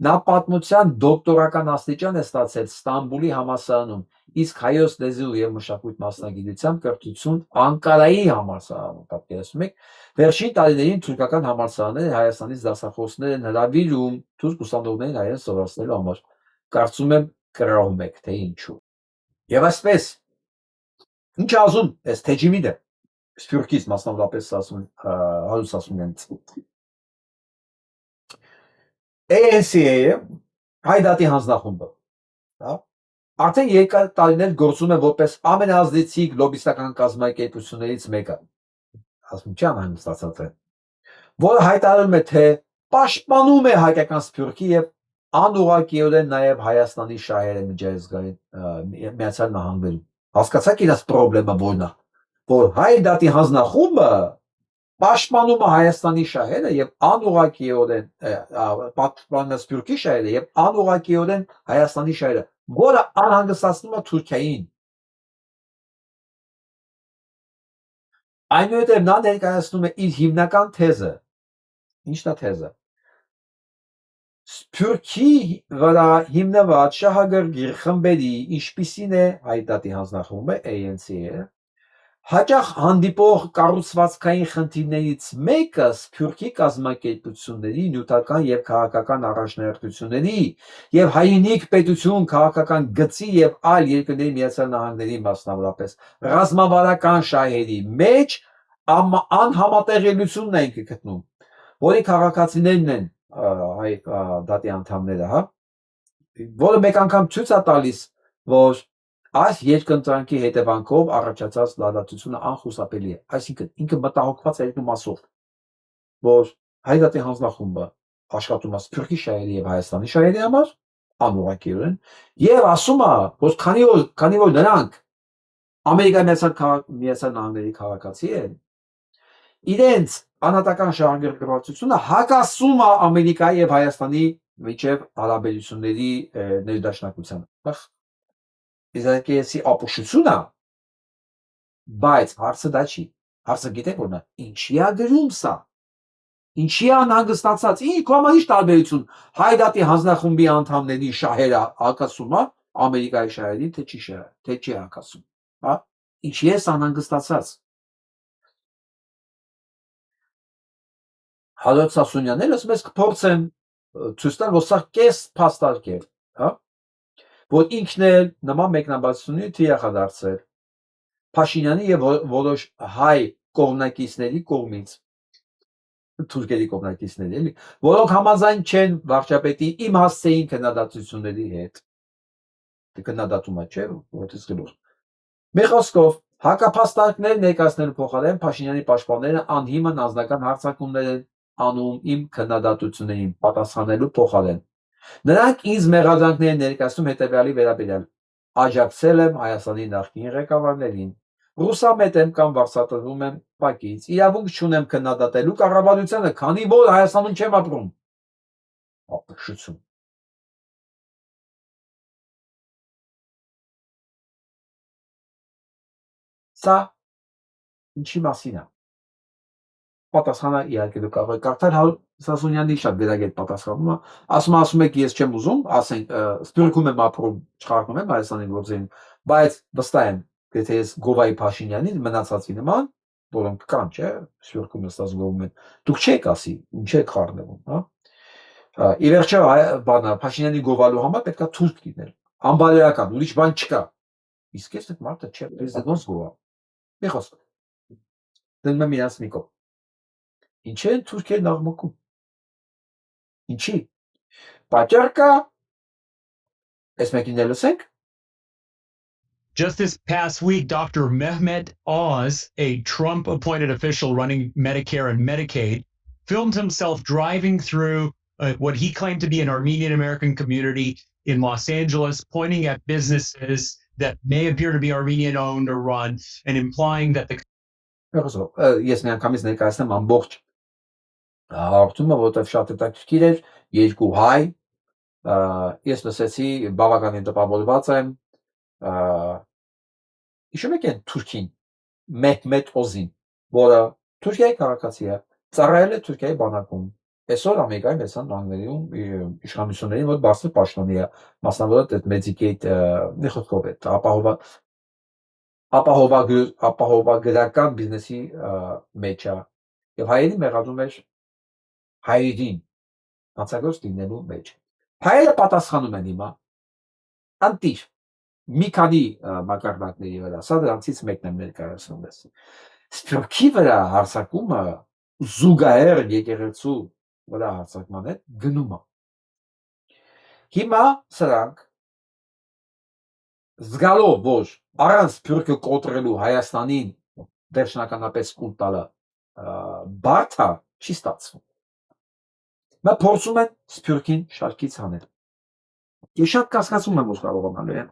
Նա պատմության դոկտորական աստիճան է ստացել Ստամբուլի համալսարանում, իսկ հայոց լեզու եւ մշակույթ մասնագիտությամբ կրթություն Անկարայի համալսարանում, պատկերացնում եք։ Վերջին տարիներին թուրքական համալսարանները Հայաստանից դասախոսներ են հրավիրում թուրք ուսանողներին հայերեն սովորեցնելու համար։ Կարծում եմ կրահում եք, թե ինչու։ Եվ այսպես, ինչ ասում, այս թեջիմիդը, Սփյուռքից մասնավորապես հարուսասունյանից։ ANC-ը հայ դատի հանձնախումբը, հա, արդեն երկար տարիներ գործում է որպես ամենաազդեցիկ լոբիստական կազմակերպություններից մեկը, ասում չի անհանգստացած է, որը հայտարարում է, թե պաշտպանում է հայկական Սփյուռքի եւ անուղղակիորեն նաև Հայաստանի շահերը միջազգային Միացյալ Նահանգներում։ Հասկացաք իրաց խնդրեմը որն է, որ հայ դատի հանձնախումբը պաշտպանում է Հայաստանի շահերը եւ անուղղակիորեն պաշտպանում է Սփյուռքի շահերը եւ անուղղակիորեն Հայաստանի շահերը, որը անհանգստացնում է Թուրքիային։ Այնուհետև նա ներկայացնում է իր հիմնական թեզը։ Ի՞նչն է թեզը։ Սփյուռքի վրա հիմնված շահագրգիռ խմբերի, ինչպիսին է հայ դատի հանձնախումբը ANC-ը, հաճախ հանդիպող կառուցվածքային խնդիրներից մեկը Սփյուռքի կազմակերպությունների նյութական եւ քաղաքական առաջնահերթությունների եւ հայինիկ պետություն քաղաքական գծի եւ այլ երկրների Միացյալ Նահանգների մասնավորապես ռազմավարական շահերի մեջ անհամատեղելիությունն է ինքը գտնում, որի քաղաքացիներն են հայ դատի անդամները, հա, որը մեկ անգամ ցույց է տալիս, որ այս երկընտրանքի հետևանքով առաջացած լարվածությունը անխուսափելի է, այսինքն ինքը մտահոգված է երկու մասով, որ հայ դատի հանձնախումբը աշխատում է Սփյուռքի շահերի եւ Հայաստանի շահերի համար, անուղղակիորեն, եւ ասում է, որ քանի որ նրանք Ամերիկայի Միացյալ Նահանգների քաղաքացի են, իրենց անհատական շահագրգռվածությունը հակասում է Ամերիկայի եւ Հայաստանի միջև հարաբերությունների ներդաշնակությանը։ Իզրայելի ապուշությունը, բայց հարցը դա չի։ Հարցը գիտեք որն է։ Ինչի է գրում սա։ Ինչի է անհանգստացած։ Ինչ համար ինչ տարբերություն հայ դատի հանձնախումբի անդամների շահերը հակասում է Ամերիկայի շահերին, թե չի հակասում։ Հա։ Ինչի է անհանգստացած։ Հարոց Սասունյանն ասում ես կփորձեմ ցույց տալ, որ սա կես փաստարկ է, հա, որ ինքն էլ նման մեկնաբանությունների թիրախ է դարձել Փաշինյանի եւ որոշ հայ կողմնակիցների կողմից, թուրքերի կողմնակիցների, էլի, որոնք համաձայն չեն վարչապետի իմ հասցեին քննադատությունների հետ։ Քննադատումը չէ, որտես գլուխ։ Մի խոսքով հակափաստարկներ ներկայացնելու փոխարեն Փաշինյանի պաշտպանները անհիմն անձնական հարձակումներ են անում իմ քննադատություններին պատասխանելու փոխարեն։ Նրանք ինձ մեղադրանքներ են ներկայացնում հետևյալի վերաբերյալ. աջակցել եմ Հայաստանի նախկին ղեկավարներին, ռուսամետ եմ կամ վարձատրվում եմ ՊԱԿ-ից, իրավունք չունեմ քննադատելու կառավարությանը, քանի որ Հայաստանում չեմ ապրում։ Ապշություն։ Սա ինչի մասին է։ Պատասխանը իհարկե դու կարող եք կարդալ Սասունյանի շատ գրագետ պատասխանում է, ասում եք ես չեմ ուզում, ասենք Սփյուռքում եմ ապրում, չխառնում եմ Հայաստանի գործերին, բայց վստահ եմ, եթե ես գովայի Փաշինյանին մնացածի նման, որոնք կան, չէ, Սփյուռքում նստած գովում են, դուք չեք ասի, ինչ եք խառնվում, հա։ Ի վերջո բանը Փաշինյանի գովալու համար պետքա թուրք լինել, անբարոյական, ուրիշ բան չկա։ Իսկ ես այդ մարդը չէ, ոնց գովա։ Մի խոսք։ Դնում եմ իրաց մի կողմ։ Ինչ են թուրքերն աղմկում։ Ինչի։ Պատճառ կա։ Այս մեկին լսենք։ Just this past week, Dr. Mehmet Oz, a Trump-appointed official running Medicare and Medicaid, filmed himself driving through what he claimed to be an Armenian-American community in Los Angeles, pointing at businesses that may appear to be Armenian-owned or run, and implying that the Ես միանգամից ներկայացնեմ ամբողջ հաղորդումը, որովհետև շատ հետաքրքիր էր, երկու հայ, ես լսեցի, բավականին տպավորված եմ, հիշում եք այն թուրքին, Մեհմեդ Օզին, որը Թուրքիայի քաղաքացի է, ծառայել է Թուրքիայի բանակում, այսօր Ամերիկայի Միացյալ Նահանգներում իշխանությունների մոտ բարձր պաշտոնի է, մասնավորապես այդ Medicate մի խոսքով այդ ապահովագրական բիզնեսի մեջ է եւ հայերին մեղադրում էր հայերին հանցագործ լինելու մեջ։ Հայերը պատասխանում են հիմա անտիր մի քանի մակարդակների վրա, սա դրանցից մեկն եմ ներկայացնում ես։ Սփյուռքի վրա հարձակումը զուգահեռ եկեղեցու վրա հարձակման հետ գնում է։ Հիմա սրանք զգալով, որ առանց Սփյուռքը կոտրելու Հայաստանին վերջնականապես կուլ տալը բարդ է, չի ստացվում։ Նա փորձում են Սփյուռքին շարքից հանել։ Ես շատ կասկածում եմ, որ կարողանալու են,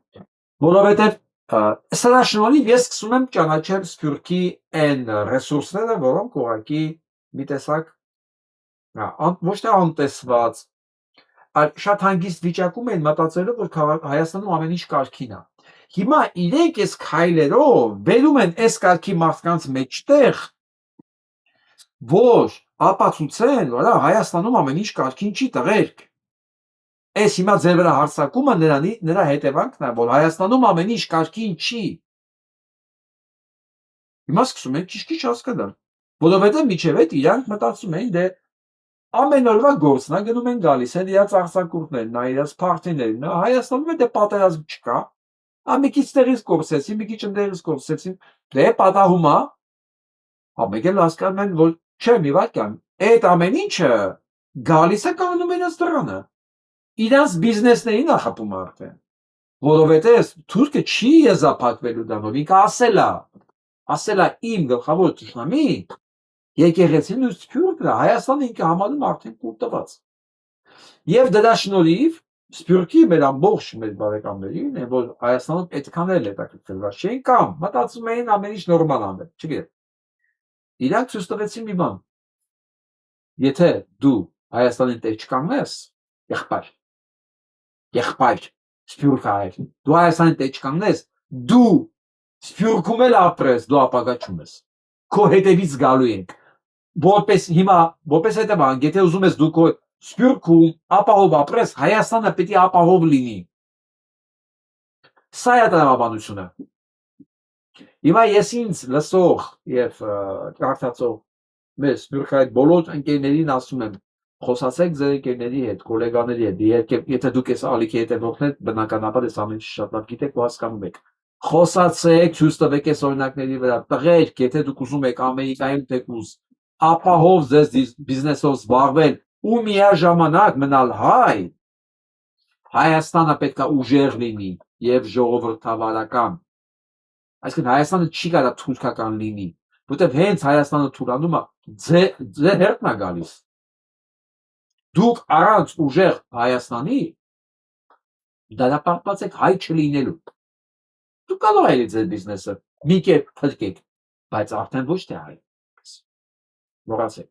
որովհետև սրա շնորհիվ ես սկսում եմ ճանաչել Սփյուռքի այն ռեսուրսները, որոնք ուղղակի մի տեսակ ոչ թե անտեսված, այլ շատ հանգիստ վիճակում են մտածելով, որ Հայաստանում ամեն ինչ կարգին է։ Հիմա իրենք այս քայլերով բերում են այս կարգի մարդկանց մեջտեղ, որ ապացուցեն, որ Հայաստանում ամեն ինչ կարգին չի, տղերք։ Այս հիմա ձեր վրա հարձակումը նրա հետևանքն է, որ Հայաստանում ամեն ինչ կարգին չի։ Հիմա սկսում են ճիշտ հասկանալ, որովհետև միջև այդ իրանք մտածում են, դե ամեն օրվա գործնա գնում են գալիս են իրաց արձակուրդներն, իրաց փարթիներն, Հայաստանում դե պատերազմ չկա, մի քիչ տեղից կորսեցին, մի քիչ ընդեղից կորսեցին, դե պատահում է, մեկ էլ հասկանում են, որ չէ, մի վայրկյան, այդ ամեն ինչը գալիս է կանգնում իրաց դռանը, իրանց բիզնեսներին է խփում արդեն, որովհետև թուրքը չի եզապակվելու դրանով, ինքը ասել է իմ գլխավոր թշնամի, եկեղեցին ու Սփյուռքը, Հայաստանը ինքը համարում արդեն կուլ տված։ Եվ դրա շնորհիվ Սփյուռքի մեր ամբողջ մեր բարեկամներին, որ Հայաստանում այդքան էլ հետաքրքրված չէին կամ մտածում էին ամեն ինչ նորմալ անել, չգիտեմ։ Իրանք ցույց տվեցին մի բան. եթե դու Հայաստանի տեղ չկանգնես, եղբայր, Սփյուռք հայր, դու Հայաստանի տեղ չկանգնես, դու Սփյուռքում էլ ապրես, դու ապագա չունես։ Քո հետևից գալու ենք։ Որպես հետևանք, եթե ուզում ես դու քո Սփյուռքում ապահով ապրես, Հայաստանը պետք է ապահով լինի։ Սա է տրամաբանությունը։ Հիմա ես ինձ լսող եւ կարդացող մեր Սփյուռքահայ բոլոր ընկերներին ասում եմ, խոսացեք ձեր ընկերների հետ, գոլեգաների հետ, եթե դուք այս ալիքի հետևողներ, բնականաբար այս ամեն ինչը շատ լավ գիտեք ու հասկանում եք։ Խոսացեք, ցույց տվեք այս օրինակների վրա, տղերք, եթե դուք ուզում եք Ամերիկայում թեկուզ ապահով ձեզ բիզնեսով զբաղվել ու միաժամանակ մնալ հայ, Հայաստանը պետք է ուժեղ լինի եւ ժողովրդավարական։ Այսինքն Հայաստանը չի կարա թուրքական լինի, որտեղ հենց Հայաստանը թուրանում է, ձեր հերթն է գալիս։ Դուք առանց ուժեղ Հայաստանի դարապարտված եք հայ չլինելու։ Դուք կարող եք ձեր բիզնեսը մի կերպ փրկեք, բայց արդեն ոչ թե հայ։ Մոռացեք։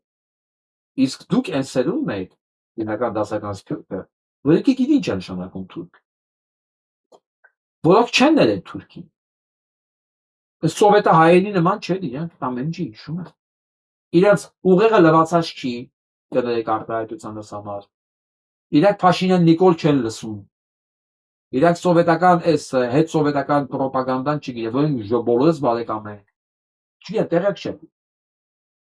Իսկ դուք այն սերունդն եք, բնական դասական Սփյուռքը, որոնք գիտի ինչ է նշանակում թուրք։ Որոնք չեն ներել Թուրքին։ Սովետը հայերի նման չէր, իրանք ամեն ինչ հիշում են։ Իրանց ուղեղը լվացած չի, կներեք արտահայտության համար։ Իրանք Փաշինյան Նիկոլ չեն լսում։ Իրանք սովետական հետ սովետական պրոպագանդան չգիտեն, որին բոլորս բարեկամ են։ Չգիտեն, տեղյակ չեն։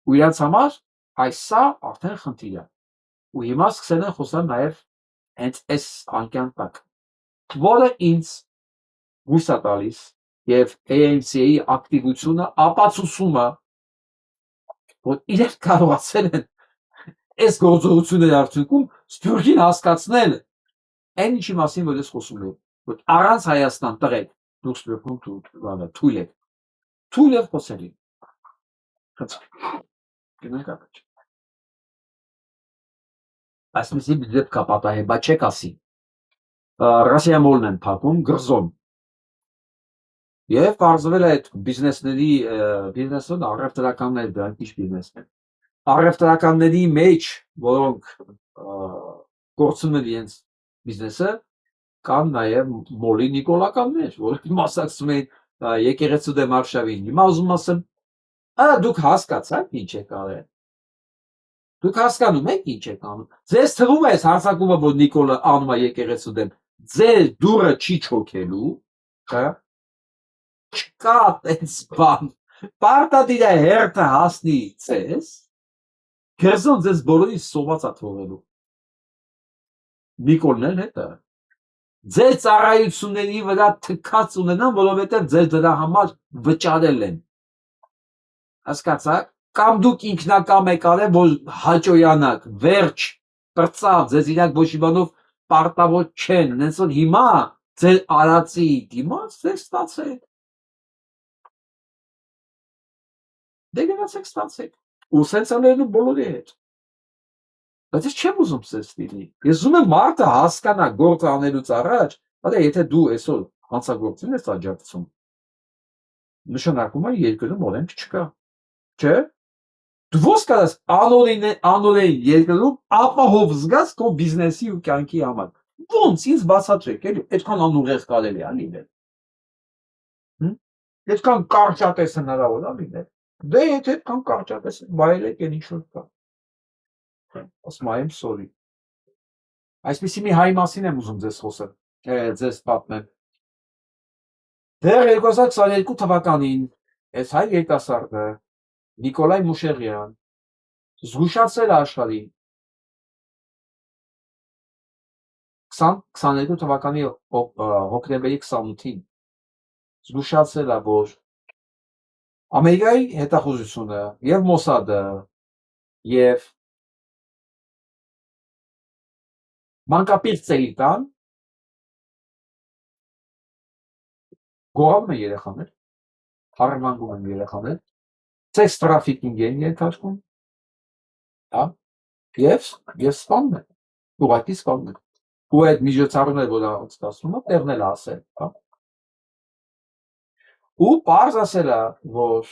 Ու իրանց համար այսա արդեն խնդիր է։ Ու հիմա սկսել են խոսալ նաև հենց այս անկյան տակ, որը ինձ հույս է տալիս եւ ANC-ի ակտիվությունը ապացուցում է, որ իրենք կարողացել են այս գործողությունների արդյունքում Սփյուռքին հասկացնել այն ինչի մասին, որ ես խոսում եմ, որ առանց Հայաստան տղեկ դուք Սփյուռքում թույլ եք, թույլ եք խոսելի։ Գնանք առաջ։ Այսինքն դեպքա պատահել, բայց չեք ասի։ Ռասիա մոլն են փակում, գրզոն։ Եվ պարզվել է այդ բիզնեսների, բիզնեսն առևտրականներ դրանք ինչ բիզնեսն են։ առևտրականների մեջ, որոնք գործում են իրենց բիզնեսը, կան նաև մոլի նիկոլականներ, որոնք մասնակցում են եկեղեցու դեմ արշավին։ Հիմա ուզում ասեմ, դուք հասկացաք ինչ եք արել։ Դուք հասկանում եք ինչ եք անում։ Ձեզ թվում է հարցակումը, որ Նիկոլը անում է եկեղեցու դեմ, ձեր դուրը չի չոքելու, հա։ Չկա այդպես բան։ Պարտադիր է հերթը հասնի ձեզ, քերզոն ձեզ բոլորին սոված է թողելու։ Նիկոլն էլ հետը։ Ձեր ծառայությունների վրա թքած ունենան, որովհետև ձեր դրա համար վճարել են։ Հասկացաք։ Կամ դուք ինքնակամ եք արել, որ հաճոյանաք, վերջ, պրծավ, ձեզ իրակ ոչ մի բանով պարտավոր չեն, նենց որ հիմա ձեր արածի դիմաց ձեր ստացեք։ Դե գնացեք ստացեք։ Ու սենց ալերնու բոլորի հետ։ Բայց ես չեմ ուզում սենց լինի։ Ես ուզում եմ մարդը հասկանա գործը անելուց առաջ, եթե դու այսօր հանցագործին ես աջակցում, նշանակում է երկրում օրենք չկա։ Չէ՞։ Դու ո՞ս կարաս անօրեն երկրում ապահով զգաս քո բիզնեսի ու կյանքի համար։ Ոնց ինձ բացատրեք, էլի այդքան անուղեղ կարելի է լինել։ Այդքան կարճատես հնարավոր է լինել։ Դե եթե այդքան կարճատես վայելեք են ինչ-որ կա։ Ասում եմ sorry։ Այսպեսի մի հայ մասին եմ ուզում ձեզ խոսել, ձեզ պատմեմ։ Դեռ 2022 թվականին այս հայ երիտասարդը Նիկոլայ Մուշեղյան զգուշացրել աշխարհին 2022 թվականի հոկտեմբերի 28-ին զգուշացրել է, որ Ամերիկայի հետախուզությունը եւ Մոսադը եւ մանկապիրտ Սելիտան գողանում են երեխաներ, հարևանգում են երեխաներ, սեքս տրաֆիկինգ են ենթարկում, հա, եւ սպանում են, ուղղակի սպանում են, ու այդ միջոցառումները, որ ստացվում է, տեղն էլ ասել, հա, ու պարզ ասել է, որ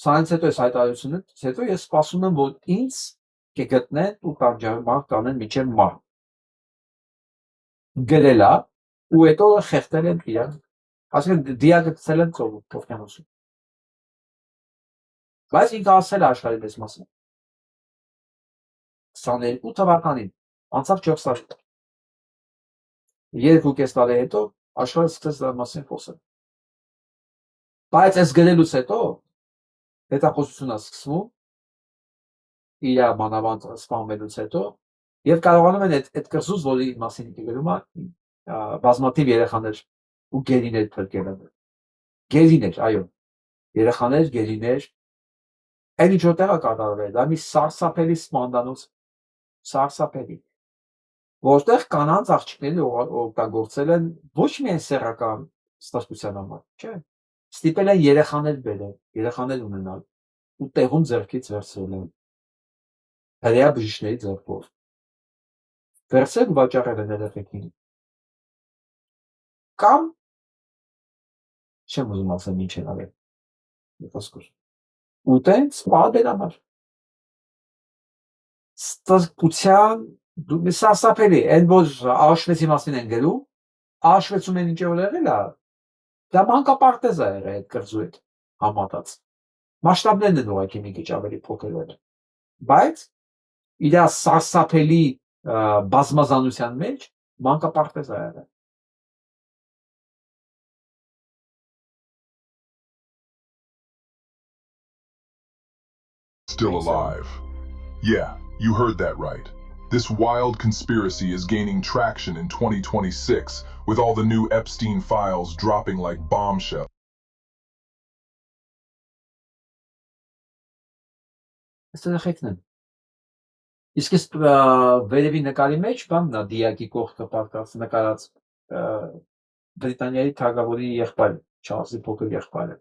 սրանից հետո այս հայտարարությունից հետո ես սպասում եմ, որ ինձ կգտնեն ու տանջանք կանեն մինչև մարտ, գրել է, ու հետո խեղդել են իրան, ասենք դիագնոզել են օվկիանոսում։ Բայց ինքը ասել է աշխարհի մեծ մասին։ 22 թվականին անցավ 4 տարի։ 2.5 տարի հետո աշխարհը սկսեց դրա մասին խոսել։ Բայց այս գրելուց հետո հետախուզությունը սկսվում իր մանավանդ սպանվելուց հետո եւ կարողանում են այդ կղզուց, որի մասին գրում է, բազմաթիվ երեխաներ ու գերիներ փրկել են։ Գերիներ, այո։ Երեխաներ, գերիներ, այն ինչ որտեղ է կատարվել, դա մի սարսափելի սպանդանոց, սարսափելի, որտեղ կանանց աղջիկների օգտագործել են ոչ միայն սեռական ստացության համար, չէ, ստիպել են երեխաներ բերել, երեխաներ ունենալ ու տեղում ձեռքից վերցրել են, հրեա բժիշկների ձեռքով, վերցրել ու վաճառել են երեխեքին, կամ չեմ ուզում ասեմ ինչ են արել, ու տենց պահել համար, ստկության, սարսափելի, այն որ Auschwitz-ի մասին են գրում, Auschwitz-ում են ինչ որ եղել է, դա մանկապարտեզ է եղել այդ կղզու հետ համատած, մասշտաբներն են ուղղակի մի քիչ ավելի փոքր, բայց իր սարսափելի բազմազանության մեջ մանկապարտեզ է եղել։ Still alive. Yeah, you heard that right. This wild conspiracy is gaining traction in 2026 with all the new Epstein files dropping like bombshells. Իսկ այս վերևի նկարի մեջ բանն է դիակի կողքը պատկած նկարած Բրիտանիայի թագավորի եղբայրը, Չարլզի փոքր եղբայրը։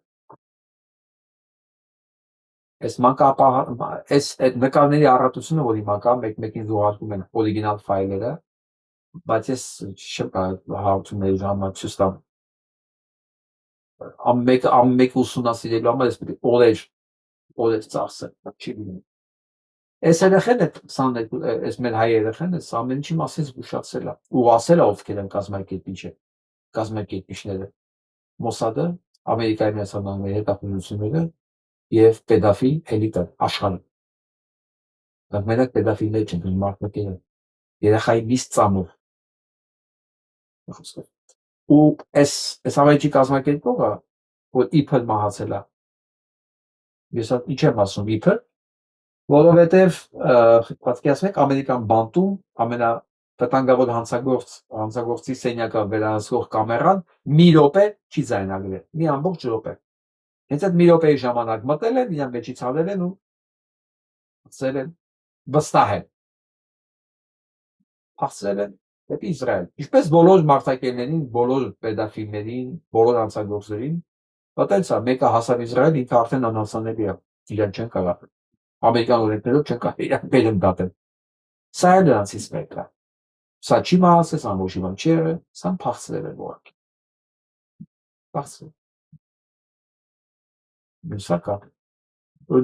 Այս նկարների առատությունը, որ հիմա կա, մեկ-մեկին զուգահեռում են օրիգինալ ֆայլերը, բայց ես չեմ կարող հարցումների ժամանակ ցույց տամ։ Ամեն ուսումնասիրելու համար ես պետք է օրեր ծախսեմ, չի լինում։ Այս երեխեն է 22 այս մեր հայ երեխեն է ամեն ինչի մասին զգուշացել է ու ասել է ովքեր են կազմակերպիչները Մոսադը, Ամերիկայի Միացյալ Նահանգների հետախուզությունները եւ պետաֆիլ էլիտը աշխարհը։ Դա մենակ պետաֆիլներ չեն, մարդկները երեխայի միստ ծամով։ Ու այս ամենի կազմակերպողը, որ իբր մահացել է, ես ինչ եմ ասում իբր, որովհետև պատկերացնեք ամերիկան բանտում ամենավտանգավոր հանցագործի սենյակը վերահսկող կամերան մի րոպե չի ձայնագրել, մի ամբողջ րոպե։ Հենց այդ մի րոպեի ժամանակ մտել են, իրան մեջից հանել են ու ծել են վստահ են։ Փախցրել են դեպի Իսրայել։ Ինչպես բոլոր մարտակերներին, բոլոր պետաֆիլներին, բոլոր հանցագործներին, պատենցա մեկը հասավ Իսրայել, ինքը արդեն անհասանելի է, իրան չեն կարող ամերիկյան օրենքներով չեն կարող իրան բերեմ դատել։ Սա է նրանցից մեկը։ Սա չի մահացել, սա ոչ մի բան չի եղել, սա փախցրել է որակի։ Փախցրել։ Սա կա։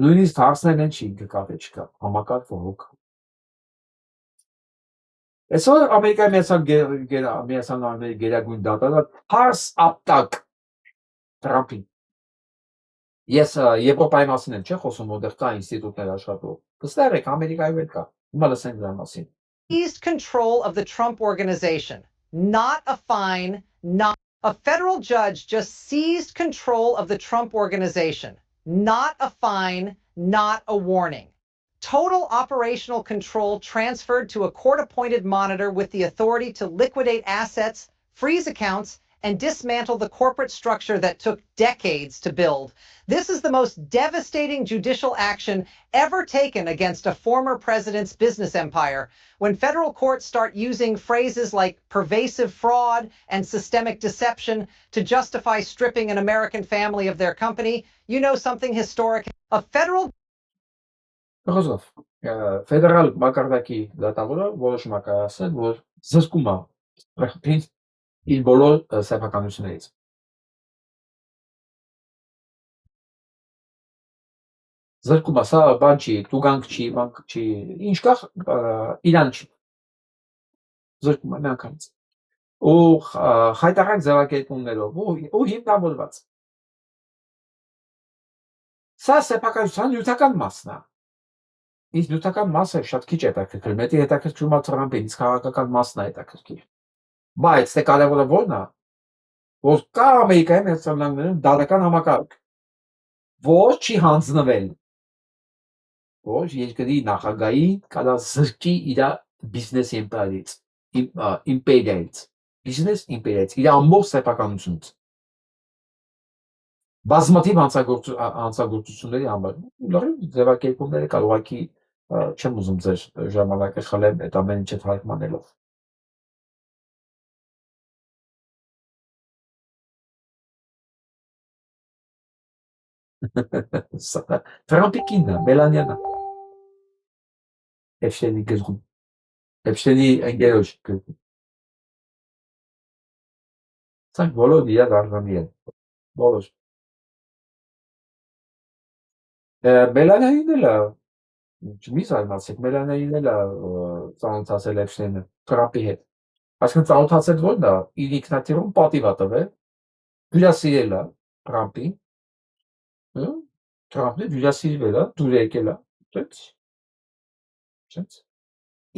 Նույնիսկ հարցներն են չի կապը չկա, համակարգ հոգ։ Այսօր Ամերիկայի Միացյալ Նահանգների գերագույն դատադար հարս ապտակ Թրամփին։ Ես Եվրոպայի մասին եմ չէ խոսում, որտեղ կա ինստիտուտներ աշխատող։ Վստահ եք Ամերիկայում էլ կա։ Հիմա լսենք դրա մասին։ Seized control of the Trump organization, not a fine, not a federal judge just seized control of the Trump organization, not a fine, not a warning. Total operational control transferred to a court-appointed monitor with the authority to liquidate assets, freeze accounts, and dismantle the corporate structure that took decades to build. This is the most devastating judicial action ever taken against a former president's business empire. When federal courts start using phrases like pervasive fraud and systemic deception to justify stripping an American family of their company, you know something historic. A federal Ռոզով ֆեդերալ մակարդակի դատավորը որոշում է կայացել, որ զսկում է Թրամփին իր բոլոր սեփականություններից։ Զրկում է, սա բան չի, տուգանք չի, բանկ չի, ինչ կա, իրան չի։ Զրկում է միանգամից։ Ու խայտարակ ձևակերպումներով ու հիմնավորված։ Սա սեփականության նյութական մասն է։ Իսկ նյութական մասը շատ քիչ հետաքրքիր, მეტი հետաքրքրում է Թրամփին, իսկ քաղաքական մասն է հետաքրքիր։ Բայց դե կարևորը ո՞րն է, որ կա Ամերիկայի Միացյալ Նահանգներում դատական համակարգ, որ չի հանձնվել, որ երկրի նախագահի կարա զրկի իր բիզնես իմպերիայից, բիզնես իմպերիայից, իր ամբողջ սեփականությունից։ Բազմաթիվ հանցագործությունների համար լրիվ ձևակերպումները կա ուղղակի չեմ ուզում ձեր ժամանակը խլեմ այդ ամեն ինչը թարգմանելով։ Թրամփի կինն է, Մելանիան է։ Էփշտեյնի գրքում։ Էփշտեյնի ընկերոջ գրքում։ Սա բոլոր իրար արժանի են։ Բոլոր։ Մելանիային էլ է, մի զարմացեք, Մելանիային էլ է ծանոթացել Էփշտեյնը Թրամփի հետ։ Այսինքն ծանոթացել ո՞րն է, իր ինքնաթիռում պատիվ է տվել, հյուրասիրել է Թրամփին, Թրամփն հյուրասիրվել է, դուր եկել է, չենց։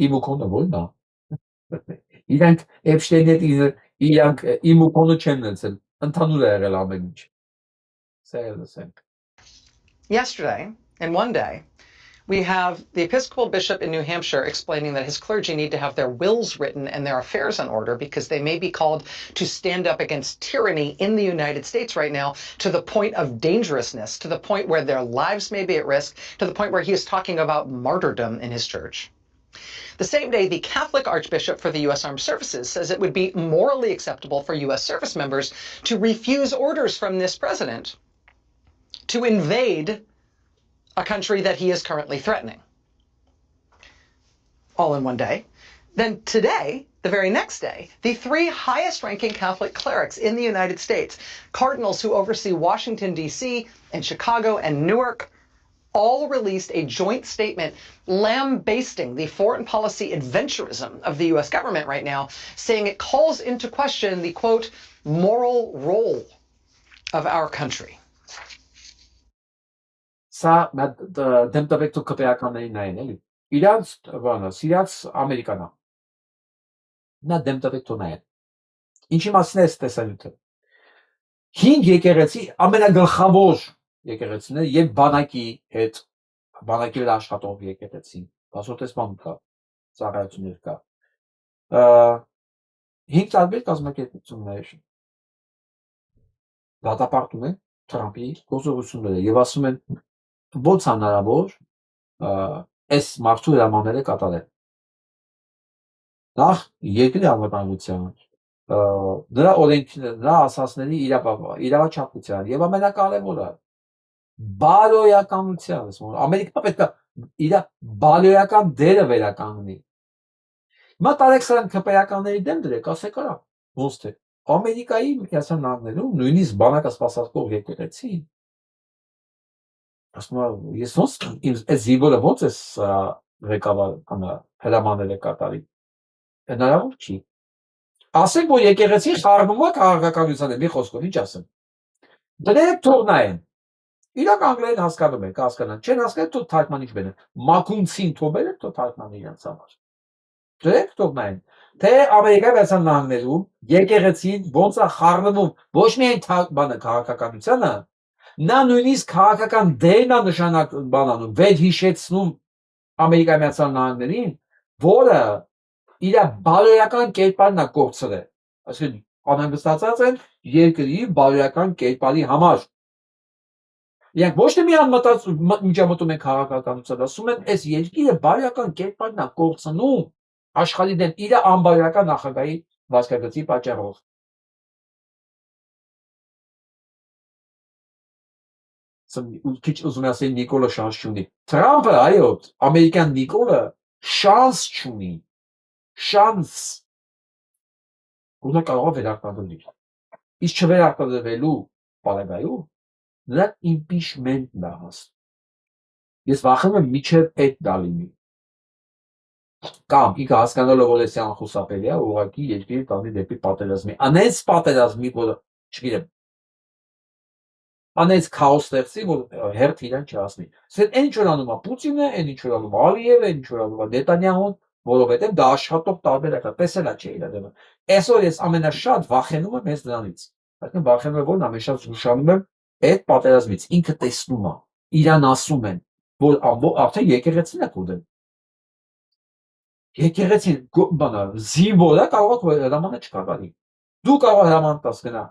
Իմուկոնը ո՞րն է։ Իրանք Էփշտեյնի հետ իրանք իմուկոնը չեն նեցել, ընդհանուր է եղել ամեն ինչ։ Սա էլ լսենք։ Yesterday, in one day, we have the Episcopal bishop in New Hampshire explaining that his clergy need to have their wills written and their affairs in order because they may be called to stand up against tyranny in the United States right now to the point of dangerousness, to the point where their lives may be at risk, to the point where he is talking about martyrdom in his church. The same day, the Catholic Archbishop for the U.S. Armed Services says it would be morally acceptable for U.S. service members to refuse orders from this president to invade a country that he is currently threatening. All in one day. Then today, the very next day, the three highest ranking Catholic clerics in the United States, cardinals who oversee Washington, D.C., and Chicago and Newark, all released a joint statement lambasting the foreign policy adventurism of the U.S. government right now, saying it calls into question the, quote, moral role of our country. Սա դեմտվեկտու կպեականների նային էլի։ Իրանց բանը, սիրած ամերիկանա։ Նա դեմտվեկտու նային։ Ինչի մասին է տեսանյութը։ 5 եկեղեցի ամենագլխավոր եկեղեցին է եւ բանակի հետ բանակի վրա աշխատող եկեղեցին։ Բացօթեսման կա, ծառայություններ կա։ 5 տարբեր կազմակերպություններ դատապարտում են Թրամփի գործողությունները եւ ասում են ո՞նց հնարավոր այս մարդու հրամանները կատարել։ Նախ երկրի անվտանգության, նրա օրենքների, նրա ասացների իրավաչափության եւ ամենակարևորը բարոյականության, Ամերիկա պետք է իր բարոյական դերը վերականգնի։ Հիմա տարեք սրանք քպեականների դեմ դրեք, ասեք արա, ոնց թե Ամերիկայի Միացյալ Նահանգներում նույնիսկ բանակը սպասարկող եկեղեցին ասում եմ ես ոնց այս զինվորը ոնց է ղեկավար հրամանները կատարի հնարավոր չի ասեք որ եկեղեցի խառնում է քաղաքականությանը մի խոսքով ինչ ասեմ դրեք թող նայեն իրականում հասկանում եք հասկանան չեն հասկանում թող թարգմանիչ բերեն մակունցին թող բերեն թող թարգմանի իրենց համար դրեք թող նայեն թե Ամերիկայի Միացյալ Նահանգներում եկեղեցին ոնց է խառնում ոչ միայն բանը քաղաքականությանը նա նույնիսկ քաղաքական դերն է նշանակ բանանում վեր հիշեցնում Ամերիկայի Միացյալ Նահանգներին որը իր բարոյական կերպարն է կորցրել այսինքն անհանգստացած են երկրի բարոյական կերպարի համար իրանք ոչ թե միան միջամտում են քաղաքականության ասում են այս երկիրը բարոյական կերպարն է կորցնում աշխարհի դեմ իր անբարոյական նախագահի վասկագծի պատճառով քիչ ուզում եմ ասել Նիկոլը շանս չունի Թրամփը այո ամերիկյան Նիկոլը շանս չունի շանս ու նա կարող է վերարտադրել իսկ չվերարտադրվելու պարագայում նրա իմպիչմենտն է հասնում ես վախենում եմ միջև այդ դա լինի կամ ինքը հասկանալով որ էսի անխուսափելի է ուղղակի երկիրը տանի դեպի պատերազմի անենց պատերազմի որը չգիտեմ անենց քաոս ստեղծի որ հերթ իրան չհասնի ասեն այն ինչ որ անում է Պուտինը այն ինչ որ անում է Ալիևը այն ինչ որ անում է Նետանյահուն որովհետև դա աշխատող տարբերակ է տեսել է չէ իր դեպը այսօր ես ամենաշատ վախենում եմ հենց դրանից այսինքն վախենում եմ որ ամենաշատ զգուշանում եմ այդ պատերազմից ինքը տեսնում է իրան ասում են որ արդեն եկեղեցին է կոդել եկեղեցին բանա զինվորը կարող է հրամանը չկատարի դու կարող հրաման տաս գնա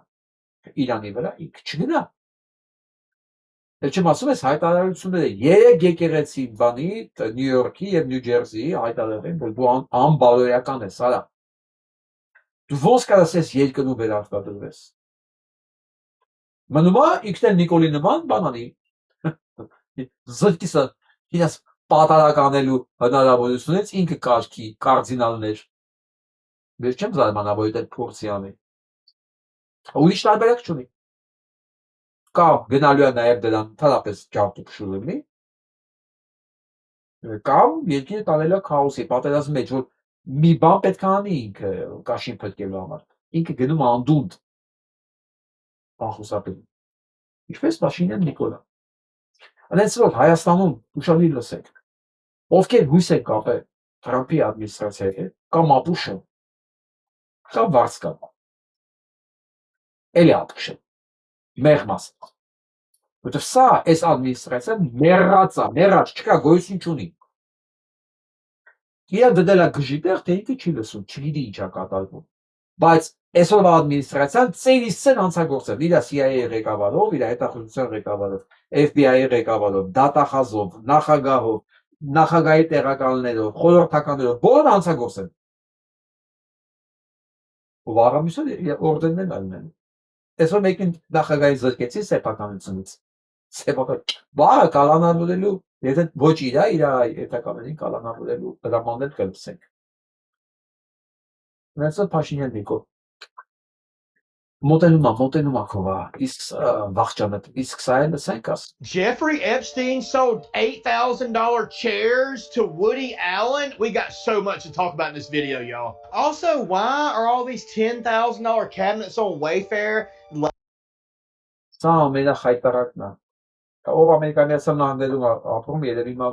Իրանի վրա ինքը չգնա Էլ չեմ ասում ես հայտարարությունները 3 եկեղեցի բանի Նյու Յորքի եւ Նյու Ջերսիի հայտարարել որ դու անբարոյական ես արա դու ոնց կարաս ես երկրում վերարտադրվես մնում է ինքն Նիկոլի նման բանանի զրկիսը իրաց պատարականելու հնարավորությունից ինքը կարգի կարդինալներ ես չեմ զարմանա որ այդ փորձի անի ուրիշ տարբերակ չունի կամ գնալու է նաև դրան թարապես ջարդուփշուր լինի կամ երկիրը տանելու քաոսի պատերազմի մեջ որ մի բան պետք է անի ինքը կաշին փրկելու համար ինքը գնում է անդունդ անխուսափելի ինչպես Փաշինյան Նիկոլը այնպես որ Հայաստանում ուշադիր լսեք ովքեր հույս են կապել Թրամփի ադմինիստրացիայի հետ կամ ապուշը կամ վարձկա էլի ապուշը մեղմաս որտեղ սա այս ադմինիստրացիան մեռած չկա գոյություն չունի իրա դդել է գժի տեղ թե ինքը չի լսում չգիտի ինչ է կատարվում բայց այսօրվա ադմինիստրացիան ծերից ծեր անցագործել իր CIA ղեկավարով իր հետախուզության ղեկավարով FBI ղեկավարով դատախազով նախագահով նախագահի տեղակալներով խորհրդականներով բոլորը անցագործել ու վաղամիսը օրդերներ այլն այսօր մեկին նախագահի զրկեցի սեփականությունից Վաղը կալանավորելու, եթե ոչ իր հետակամերին կալանավորելու հրամաններ կլսենք։ Նրանցով Փաշինյան Նիկոլ մոտենում ակովա, իսկ վախճանը, իսկ սա է լսենք աս։ Jeffrey Epstein sold $8,000 chairs to Woody Allen. We got so much to talk about in this video, y'all. Also, why are all these $10,000 cabinets on Wayfair? Սա ամենախայտարակն է։ Ով ամերիկանացան նահանգներում ապրում, երևի հիմա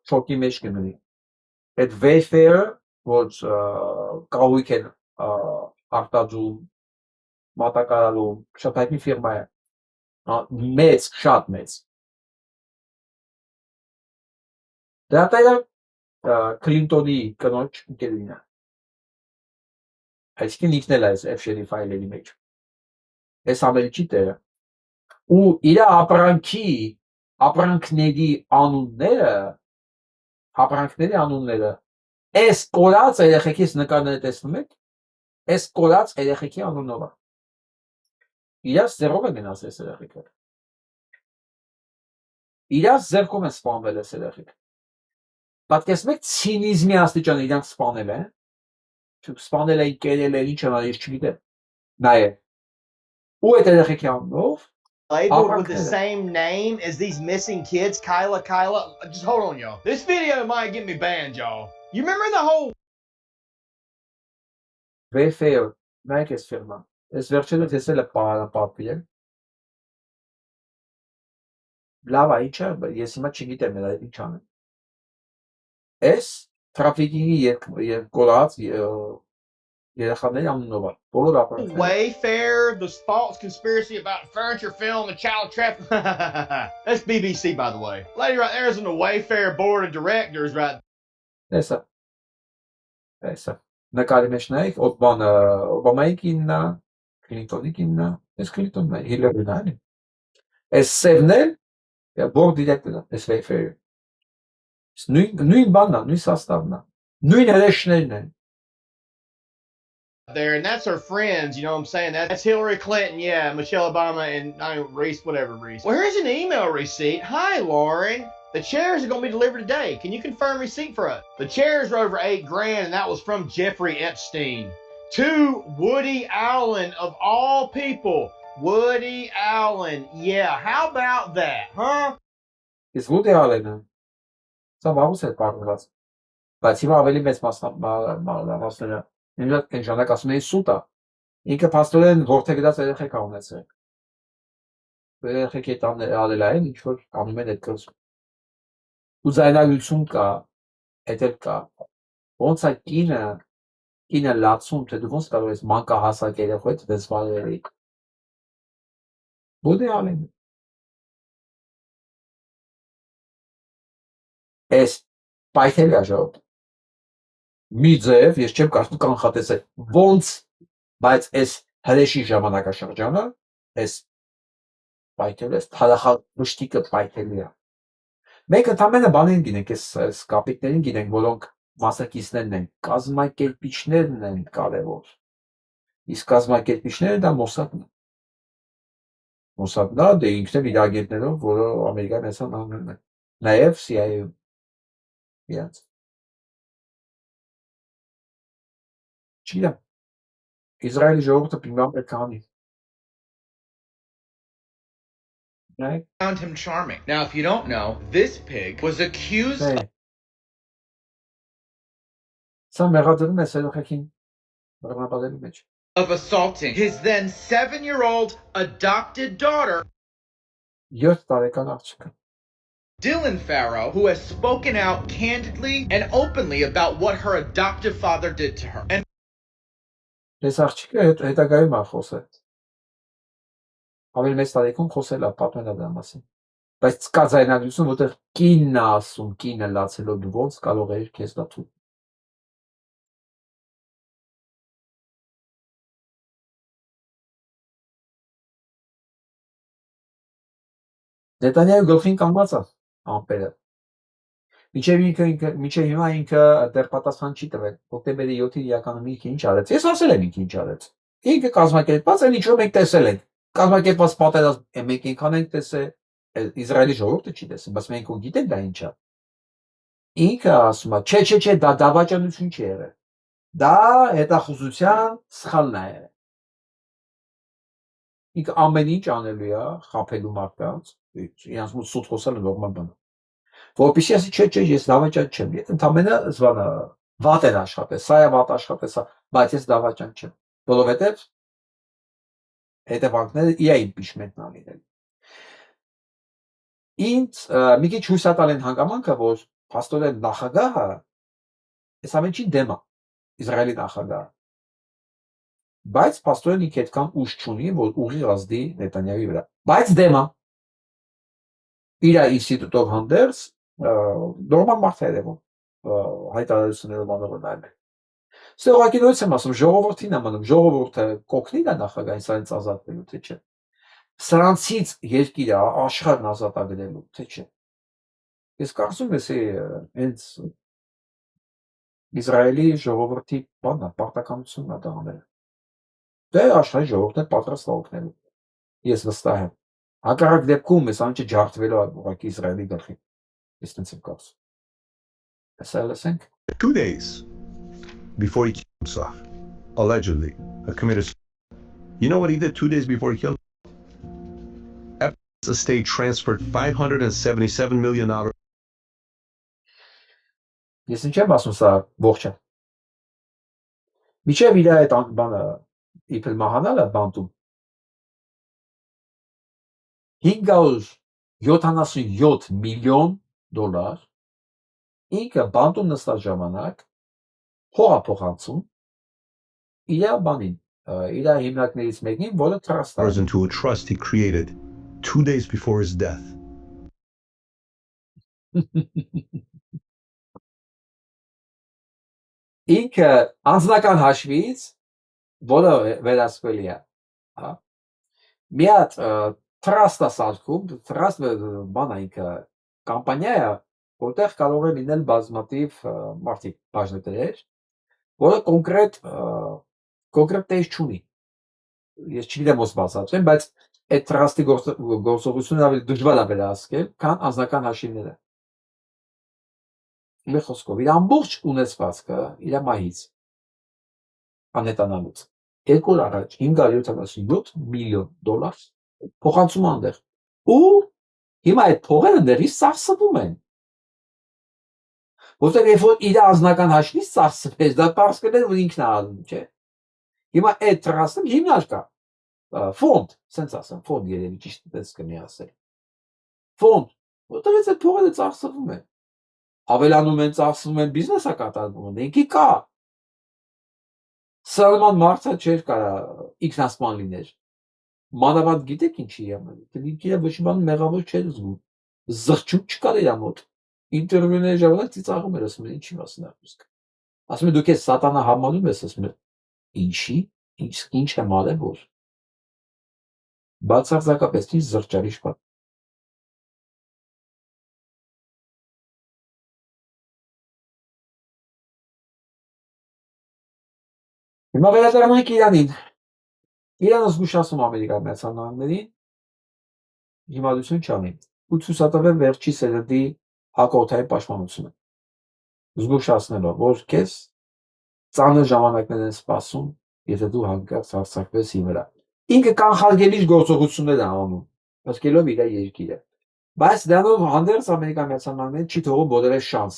շոկի մեջ կմնի։ Այդ Wayfair-ը, որ կահույք են արտադրում, մատակարարում, շատ հայտնի ֆիրմա է։ Մեծ, շատ մեծ։ Դրա տերը Քլինտոնի կնոջ ընկերուհին է։ Այսինքն ինքն էլ է այս F-share ֆայլերի մեջ։ Այս ամենի տերը ու իր ապրանքների անունները այս կորած երեխեքից նկարները տեսնում եք, այս կորած երեխեքի անունով է։ Իրաց ձեռով է գնաց այս երեխեքը։ Իրաց ձեռքով են սպանվել այս երեխեքը։ Պատկերացնում եք ցինիզմի աստիճանը իրանք սպանել են։ Սպանել են, կերել են, ինչ անալ, ես չգիտեմ։ Նայեք։ Ու այդ երեխեքի անունով Labeled with the same name as these missing kids, Kyla. Just hold on, y'all. This video might get me banned, y'all. You remember the whole Wayfair, նայեք այս ֆիրման։ Այս վերջերը տեսել է պատվիրել։ Լավ է, ինչ է, ես հիմա չգիտեմ էլ ինչ անեմ։ Այս տրաֆիկինգի կորած երեխաների անունով է։ Բոլոր ապրանքները։ Wayfair, this false conspiracy about furniture film and child trafficking. That's BBC, by the way. Lady right there is on the Wayfair board of directors, right? Տեսա։ Նկարի մեջ նայեք, Օբամայի կինն է, Քլինտոնի կինն է, այս Քլինտոնն է, Հիլարին է։ Այս սևն է, board director-ը, այս Wayfair-ը։ Նույն բանն է, նույն սաստավն է, նույն հրեշներն են։ There, and that's her friends, you know what I'm saying? That's Hillary Clinton, yeah, Michelle Obama, and Reese, whatever Reese. Well, here's an email receipt. Hi, Lauren. The chairs are going to be delivered today. Can you confirm receipt for us? The chairs are over $8,000, and that was from Jeffrey Epstein. To Woody Allen, of all people. Woody Allen. Yeah, how about that, huh? Իսկ Woody Allen-ը սա վաղուց է պարզված։ Բայց հիմա ավելի մեծ մասները այն ժամանակ ասում էին սուտ է։ Ինքը փաստորեն որդեգրած երեխեք ա ունեցել։ Երեխեքի հետ արել այն, ինչ որ անում են այդ կրսում։ Ու ձայնագրություն կա, այդ էլ կա։ Ոնց է կինը լացում, թե դու ոնց կարող ես մանկահասակ երեխու հետ դες վարել։ Woody Allen։ Այս պայթել է ժողովուրդ։ Մի ձև, ես չեմ կարծում կանխատեսել, ոնց, բայց այս հրեշի ժամանակաշրջանը, այս պայթել է, թարախավշտիկը պայթելի է։ Մենք ընդամենը բանին գինենք, այս կապիտներին գինենք, որոնք մասնակիցներն են, կազմակերպիչներն են կարևոր։ Իսկ կազմակերպիչները դա Մոսադն է։ Մոսադն է, դե ինքն իր ագենտներով, որը Ամերիկայի մեծան նահանգներն են։ Նաև CIA-ում։ Իրանց։ Չգիտեմ, Իսրայելի ժողովուրդը պինգան պետք է անի։ Found him charming. Now, if you don't know, this pig was accused Սա մեղադրում է երեխեքին բռնապատելու մեջ։ of assaulting his then 7-year-old adopted daughter, 7 տարեկան աղջիկը։ Dylan Farrow, who has spoken out candidly and openly about what her adoptive father did to her. And Այս աղջիկը հետագայում է խոսել։ Ավելի մեծ տարիքում խոսել է, պատմել է դրա մասին։ Բայց կա ձայնագրություն, որտեղ կինն է ասում, կինը լացելով դու ոնց կարող էր քեզ դա թույլ։ Նետանյահու գլխին կանգնած է ամպերը։ Մինչև հիմա ինքը դեռ պատասխան չի տվել։ Հոկտեմբերի 7-ին իրականում ինքը ինչ արեց։ Ես ասել եմ ինքը ինչ արեց։ Ինքը կազմակերպված է, ինչ որ մենք տեսել ենք։ Կազմակերպված պատերազմ մենք ինքան ենք տեսել, Իսրայելի ժողովուրդը չի տեսել, բայց մենք ու գիտենք դա ինչ է։ Ինքը ասում է, չէ, դա դավաճանություն չի եղել։ Դա հետախուզության սխալն է եղել։ ինքը ամեն ինչ անելու է խափելու մարդկանց, իրանց մոտ սուտ խոսելը նորմալ բան է։ Որպեսզի ասի չէ, ես դավաճան չեմ, ես ընդամենը զվանը վատ էր աշխատել, սա է վատ աշխատել, սա, բայց ես դավաճան չեմ, որովհետև հետևանքները իր իմպիչմենտն ա լինել։ Ինձ մի քիչ հուսատալ են հանգամանքը, որ փաստորեն նախագահը այս ամեն ինչի դեմ է, Իսրայելի նախագահը, բայց փաստորեն ինքը այդքան ուժ չունի, որ ուղիղ ազդի Նեթանյահուի վրա, բայց դեմ է, իր ինստիտուտով հանդերձ նորմալ մարդ է երևում, հայտարարություններով անողը նայել։ Սա ուղղակի նույնս եմ ասում, ժողովրդին է մնում, ժողովուրդը կօգնի նա նախագահին սրանից ազատվելու, թե չէ։ Սրանցից երկիրը աշխարհն ազատագրելու, թե չէ։ Ես կարծում եմ, հենց Իսրայելի ժողովրդի բանն է, պարտականությունն է դա անել։ Դե աշխարհի ժողովուրդն է պատրաստ օգնելու։ Ես վստահ եմ։ Հակառակ դեպքում այս ամենը ջարդվելու է ուղղակի Իսրայելի գլխին։ Ես տենց եմ կարծում։ Հեսա լսենք։ 2 days before he killed himself, allegedly, committed. You know what he did 2 days before he killed himself? The state transferred $577 million. Ես ինչ եմ ասում սա ողջ է։ Միջև իր այդ բանը իբր մահանալը բանտում 577 միլիոն դոլար ինքը բանտում նստած ժամանակ փոխանցում իր բանին, իր հիմնարկներից մեկին, որը trust է։ Into a trust he created 2 days before his death. Ինքը անձնական հաշվից, որը վերահսկվելի է, մի հատ trust է սարքում, trust բան է ինքը կամպանիա է, որտեղ կարող է լինել բազմաթիվ մարդիկ, բաժնետերեր, որը կոնկրետ տես չունի։ Ես չգիտեմ ոնց բացատրեմ, բայց այդ trust-ի գործողությունը ավելի դժվար է վերահսկել, քան անձնական հաշիվները։ Մի խոսքով, իր ամբողջ ունեցվածքը իր մահից անհետանալուց 2 օր առաջ 577 միլիոն դոլար փոխանցում անդեղ։ Ու հիմա այդ փողերը ներից ծախսվում են։ Որտեղ երբ որ իր անձնական հաշվից ծախսվեց, դա պարզ կներ, որ ինքն է անում, չէ։ Հիմա այդ trust-ը հիմնարկ է։ Ֆոնդ, սենց ասեմ, ֆոնդ երևի ճիշտ դες կնի ասել։ Ֆոնդ, որտեղ այդ փողերը ծախսվում են։ Ավելանում են, ծախսվում են, բիզնեսը կատարվում է, ինքի կա։ Սալման մարդը չէր կարա ինքնասպան լիներ։ Մանավանդ գիտեք ինչի է մնում, ինքը ոչ մի բան մեղավոր չէր զգում։ Զղջուկ չկար իր մոտ։ Ինտերվյուների ժամանակ ծիծաղում էր, ասում էր ինչի մասին է խոսքը։ Ասում է դուք ես սատանա համանում ես, ասում է ինչի, ինչ եմ արել որ։ Բացարձակապես ինչ զղջարիչ բան։ Հիմա վերադառնանք Իրանին։ Իրանը զգուշացնում Ամերիկայի Միացյալ Նահանգներին հիմարություն չանի ու ցույցատվել վերջի սերնդի հակօդային պաշտպանությունը։ Զգուշացնելով, որ քեզ ծանր ժամանակներ են սպասում, եթե դու հանկարծ հարձակվես ի վրա։ Ինքը կանխարգելիչ գործողություններ է անում, հսկելով իր երկիրը։ Բայց դրանով հանդերձ Ամերիկայի Միացյալ Նահանգները չի թողում որևէ շանս։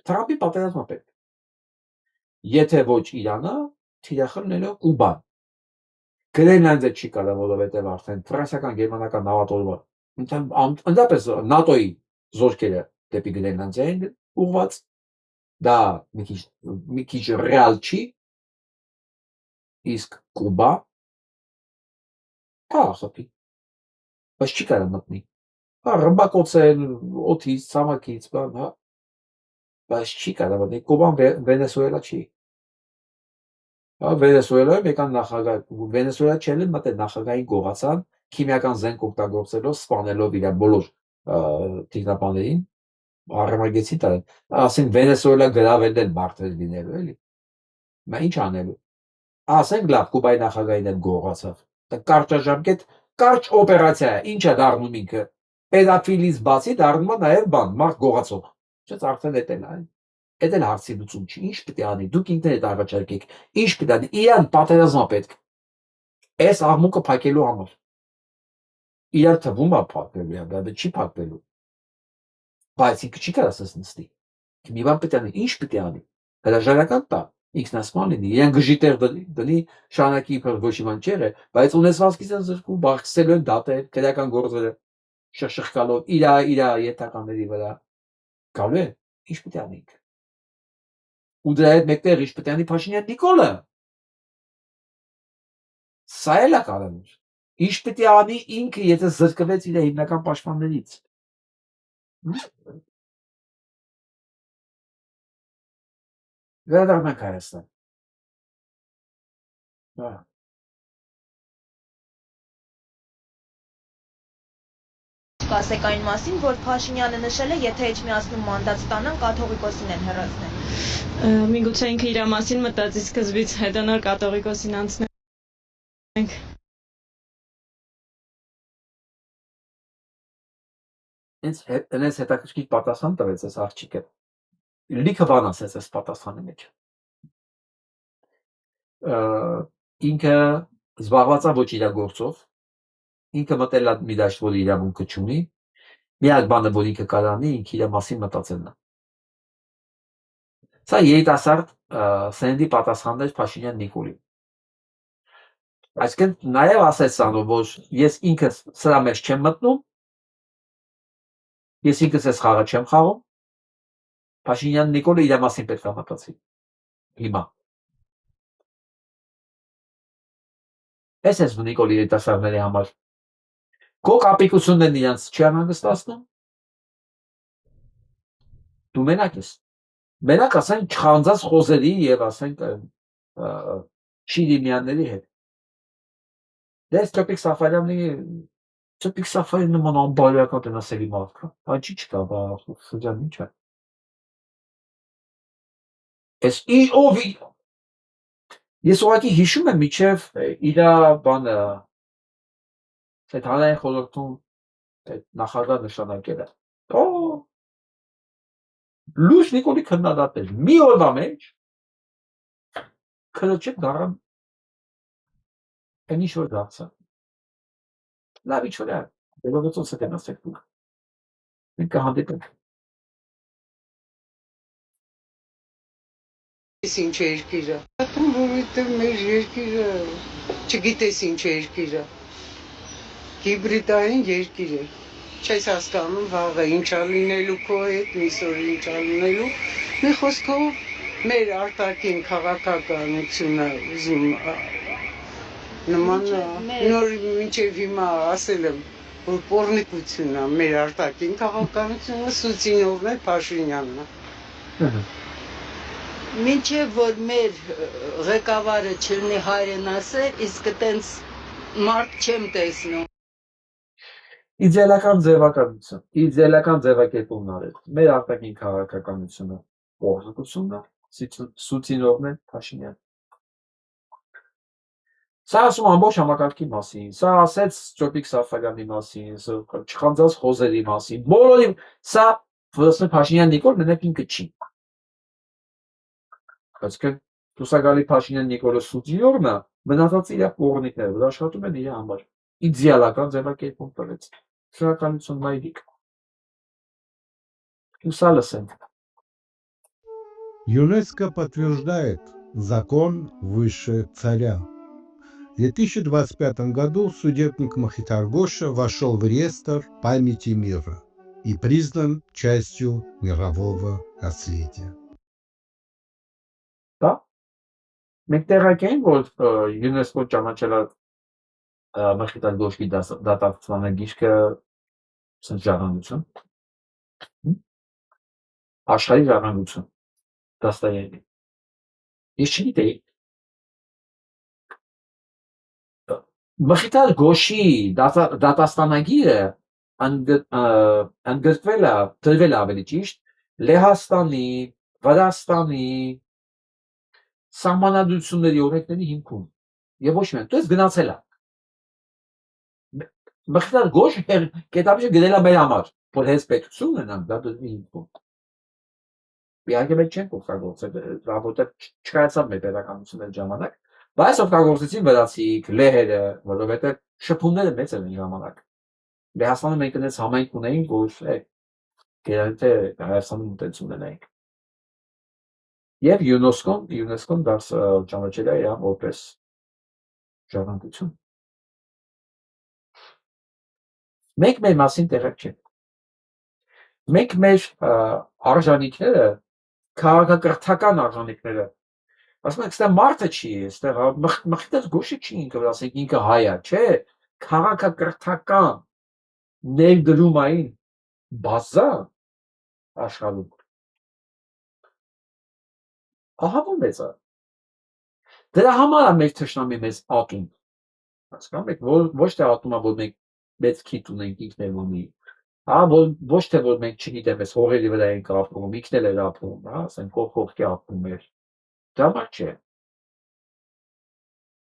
Թրամփի պատերազմը պետք։ Եթե ոչ Իրանը, թիրախելնելով Կուբան։ Գրենլանդը չի կարա, որովհետև արդեն ֆրանսիական, գերմանական նավատորմը ընդհանրապես ՆԱՏՕ-ի զորքերը դեպի Գրենլանդիա են ուղղված, դա մի քիչ ռեալ չի, իսկ Կուբա խփի, բայց չի կարա մտնի։ Ռմբակոծել, օդից, ցամաքից, բան, բայց չի կարա մտնի։ Կուբան Վենեսուելա չի։ Վենեսուելայում եկան նախագահ, Վենեսուելա չեն մտել նախագահին գողացան, քիմիական զենք օգտագործելով, սպանելով իր բոլոր թիկնապաներին, հարմագեցի տալեն, ասեն Վենեսուելա գրավել են մարդեր լինելու, էլի։ Մա ինչ անելու։ Ասենք լավ, Կուբայի նախագահին էլ գողացավ։ Դա կարճաժամկետ, կարճ օպերացիա է, ինչ է դառնում ինքը։ Պեդոֆիլից բացի դառնում է նաև բան, մարդ գողացող։ Չէ՞, արդեն էդ էլ այն։ Էդ էլ հարցի լուծում չի, ինչ պետք է անի, դուք ինքներդ առաջարկեք, ինչ պետք է անի, իրան պատերազմա պետք։ Այս աղմուկը փակելու համար։ Իրար թվում է փակվելու, դա չի փակվելու։ Բայց ինքը չի կարող ասես նստի։ Մի բան պետք է անի, ինչ պետք է անի։ Հրաժարական տա, ինքնասման լինի, իրեն գժի տեղ դնի, շանակի իբր ոչ իման չերը, բայց ունեցվածքից են զրկում, բախսելու են դատել, քրեական գործերը շխկալով իր յետականների վրա։ Գալու է, ինչ պետք է անի ինքը։ Ու դրա հետ մեկտեղ ինչ պետք է անի Փաշինյան Նիկոլը։ Սա էլ է կարևոր։ Ինչ պետք է անի ինքը, եթե զրկվեց իր հիմնական պաշտպաններից։ Վերադառնանք Հայաստան։ Կասեք այն մասին, որ Փաշինյանը նշել է, եթե Էջմիածնում մանդատ ստանան, կաթողիկոսին են հեռացնել։ Միգուցե ինքը իր մասին մտածի սկզբից, հետո նոր կաթողիկոսին անցնենք։ Ինձ հետաքրքիր պատասխան տվեց այս աղջիկը։ Լիքը բան ասեց այս պատասխանի մեջ։ Ինքը զբաղված է ոչ իր գործով, ինքը մտել է մի դաշտ, որ իրավունքը չունի, միակ բանը, որ ինքը կարող անի, ինքը իր մասին մտածելն է։ Սա երիտասարդ սերնդի պատասխանն էր Փաշինյան Նիկոլին։ Այսինքն նաև ասեց սա, որ ես ինքս սրա մեջ չեմ մտնում, ես ինքս այս խաղը չեմ խաղում, Փաշինյան Նիկոլը իր մասին պետք է մտածի։ Հիմա։ Այս է Նիկոլի երիտասարդների համար։ Քո կապիկություններն իրանց չի անհանգստացնում։ Դու մենակ ես։ Մենակ ասենք չխանձած խոզերի եւ ասենք Շիրիմյանների հետ։ Դες Տոպիկ Սաֆարյանը նման անբարոյական տնասելի մարդ կա։ Այն չի չկա, շրջան ինչ է։ Այս ով ես ուղղակի հիշում եմ միջև իր բանը այդ հանրային խորհրդում այդ նախագահ նշանակելը։ Լույս Նիկոլի քննադատել մի օրվա մեջ քրոջը դառան այն ինչ որ դարձա։ Լավ ինչ որ է, դեպի կնասեք դուք։ Մենք կհանդիպենք։ Ինչ երկիրը։ Որովհետև մեր երկիրը չգիտես ինչ երկիրը։ Հիբրիդային երկիր է։ Չես հասկանում վաղը ինչա լինելու քո հետ, միսօր ինչա լինելու։ Մի խոսքով մեր արտաքին քաղաքականությունը ուզում նման նոր մինչև հիմա ասել եմ, որ պոռնիկությունն է մեր արտաքին քաղաքականությունը Սուծինովն է, Փաշինյանն է։ Մինչև որ մեր ղեկավարը չլինի հայրեն ասել, իսկ տենց մարդ չեմ տեսնում։ Իդեալական ձևականություն, իդեալական ձևակերպումն արել։ Մեր արտաքին քաղաքականությունը պոռնիկությունն է, Սուծինովն է, Փաշինյան։ Սա ասում ամբողջ համակարգի մասին, սա ասեց Տոպիկ Սաֆարյանի մասին, չխանձած խոզերի մասին, բոլորի սա Փաշինյան Նիկոլ մենակ ինքը չի։ Այսինքն Տուսագալի Փաշինյան Նիկոլը Սուծինովն է, մնացած իր պոռնիկները, որ աշխատում են իր համար։ Իդեալական ձևակերպում տվեց։ Շնորհակալություն Մայրիկ։ Սա լսենք։ ЮНЕСКО подтверждает закон выше царя. В 2025 году судебник Махитаргоша вошел в реестр памяти мира и признан частью мирового наследия. Դա մենք տեղակայենք, որ ՅՈՒՆԵՍԿՕ ճանաչել է Մախիտարգոշկի դատաստանը գիրքը ժառանգություն, աշխարհի ժառանգություն, դաստայերին։ Ես չգիտեի։ Մխիթարգոշի դատաստանագիրը ընդգրկվել է, դրվել է ավելի ճիշտ, Լեհաստանի, Վրաստանի սահմանադրությունների օրենքների հիմքում եւ ոչ միայն, դες գնացել է։ Մխիթարգոշ կետապիչը գրել է մեր համար, որ հենց պետություն ունենանք, դա դրվի հիմքում։ Իհարկե մենք չենք օգտագործել, работать չկայացավ մեր պետականությունների ժամանակ, Բայց օգտագործեցին վրացիք, լեհերը, որովհետև շփումները մեծ են իր ժամանակ։ Լեհաստանը մենք այնպես համայնք ունեինք, որ գերանտե Հայաստանում մտածում ունենք։ Եվ ՅՈՒՆԵՍԿՕ-ն ճանաչել է իրան որպես ժառանգություն։ Մենք մեր մասին տեղեկ չենք։ Մենք մեր արժանինքները, քաղաքակրթական արժանինքները, ասում ենք, ստեղ մարդը չի, ստեղ մխիթար գոշի չի ինքը, ասենք ինքը հայ է, չէ, քաղաքակրթական ներդրումային բազա աշխարհում։ Ահա ո՞նց է։ Դրա համար է մեր թշնամի մեզ ատում։ Հասկանում եք, ոչ թե ատում է, որ մենք մեծ քիթ ունենք ինքներունի, ոչ թե որ մենք չգիտեմ, այս հողերի վրա ենք ապրում, ինքն էլ էր ապրում, ասենք կողքի ապրում էր։ Դա համար չէ։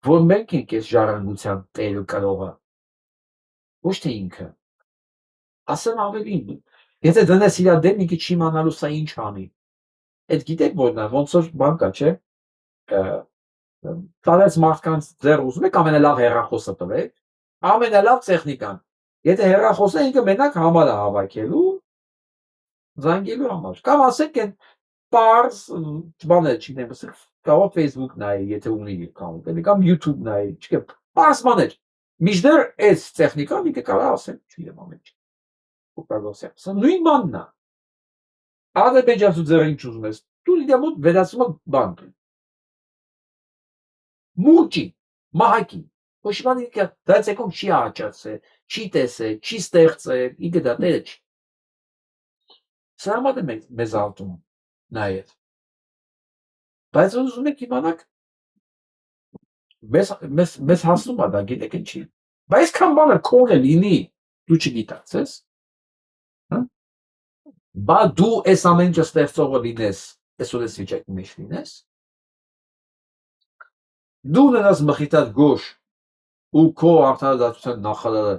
Որ մենք ենք այս ժառանգության տերը կրողը, ոչ թե ինքը։ Ասեմ ավելին, եթե դնես իր դեմ, ինքը չի իմանալու սա ինչ անի։ Այդ գիտեք որն է, ոնց որ բան կա, չէ՞։ Տարեց մարդկանց ձեռ ուզում եք ամենալավ հեռախոսը տվեք, ամենալավ տեխնիկան։ Եթե հեռախոսը ինքը մենակ համար է հավաքելու, զանգելու համար։ Կամ ասենք այն պարզ բաներ, չգիտեմ, կարող Facebook նայի, եթե ունի account, կամ YouTube նայի, չգիտեմ, պարզ բաներ։ Մինչդեռ այս տեխնիկան ինքը կարող ասել, չգիտեմ, ամեն ինչ։ Օգտագործել։ Սա նույն բանն է։ Ադրբեջանցու ձեռին ինչ ուզում ես, դու իր մոտ վերածում ես բան։ Մուրճի, մահակի, ոչ մի ինքը դա ցեկում չի աճացել, չի տեսել, չի ստեղծել, ինքը դա տերը չի։ Սա համար է մեզ ալտում նաև։ Բայց ուզում եք իմանաք, մեզ հասնում է դա, գիտեք ինչի։ Բայց քան բանը քոնը լինի, դու չգիտացես, բա դու այս ամեն ինչը ստեղծողը լինես, այսօր այս վիճակի մեջ լինես, դու նրանց մխիթար գոշ ու քո արդարադատության նախարարը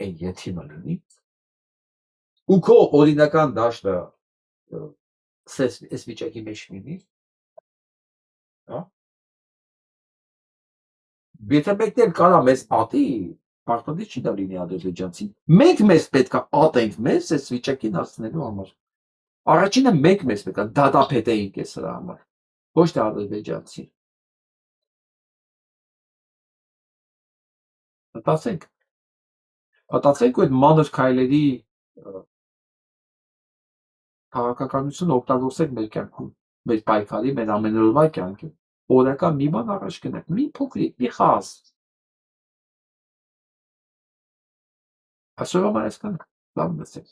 այն եթիմը լինի, ու քո օրինական դաշտը այս վիճակի մեջ լինի, եթե մեկն էլ կարա մեզ ատի, արտադիր չի դա լինի ադրբեջանցին, մենք մեզ պետք է ատենք մեզ այս վիճակին հասնելու համար, առաջինը մենք մեզ պետք է դատապետեինք այս սրա համար, ոչ թե ադրբեջանցին, մտածենք ու այդ մանր քայլերի քաղաքականությունը օգտագործենք մեր կյանքում, մեր պայքարի, մեր ամենօրյա կյանքում, օրական մի բան առաջ գնանք, մի փոքրիկ, մի խազ, այսօր համար այսքան, լավ մսեք։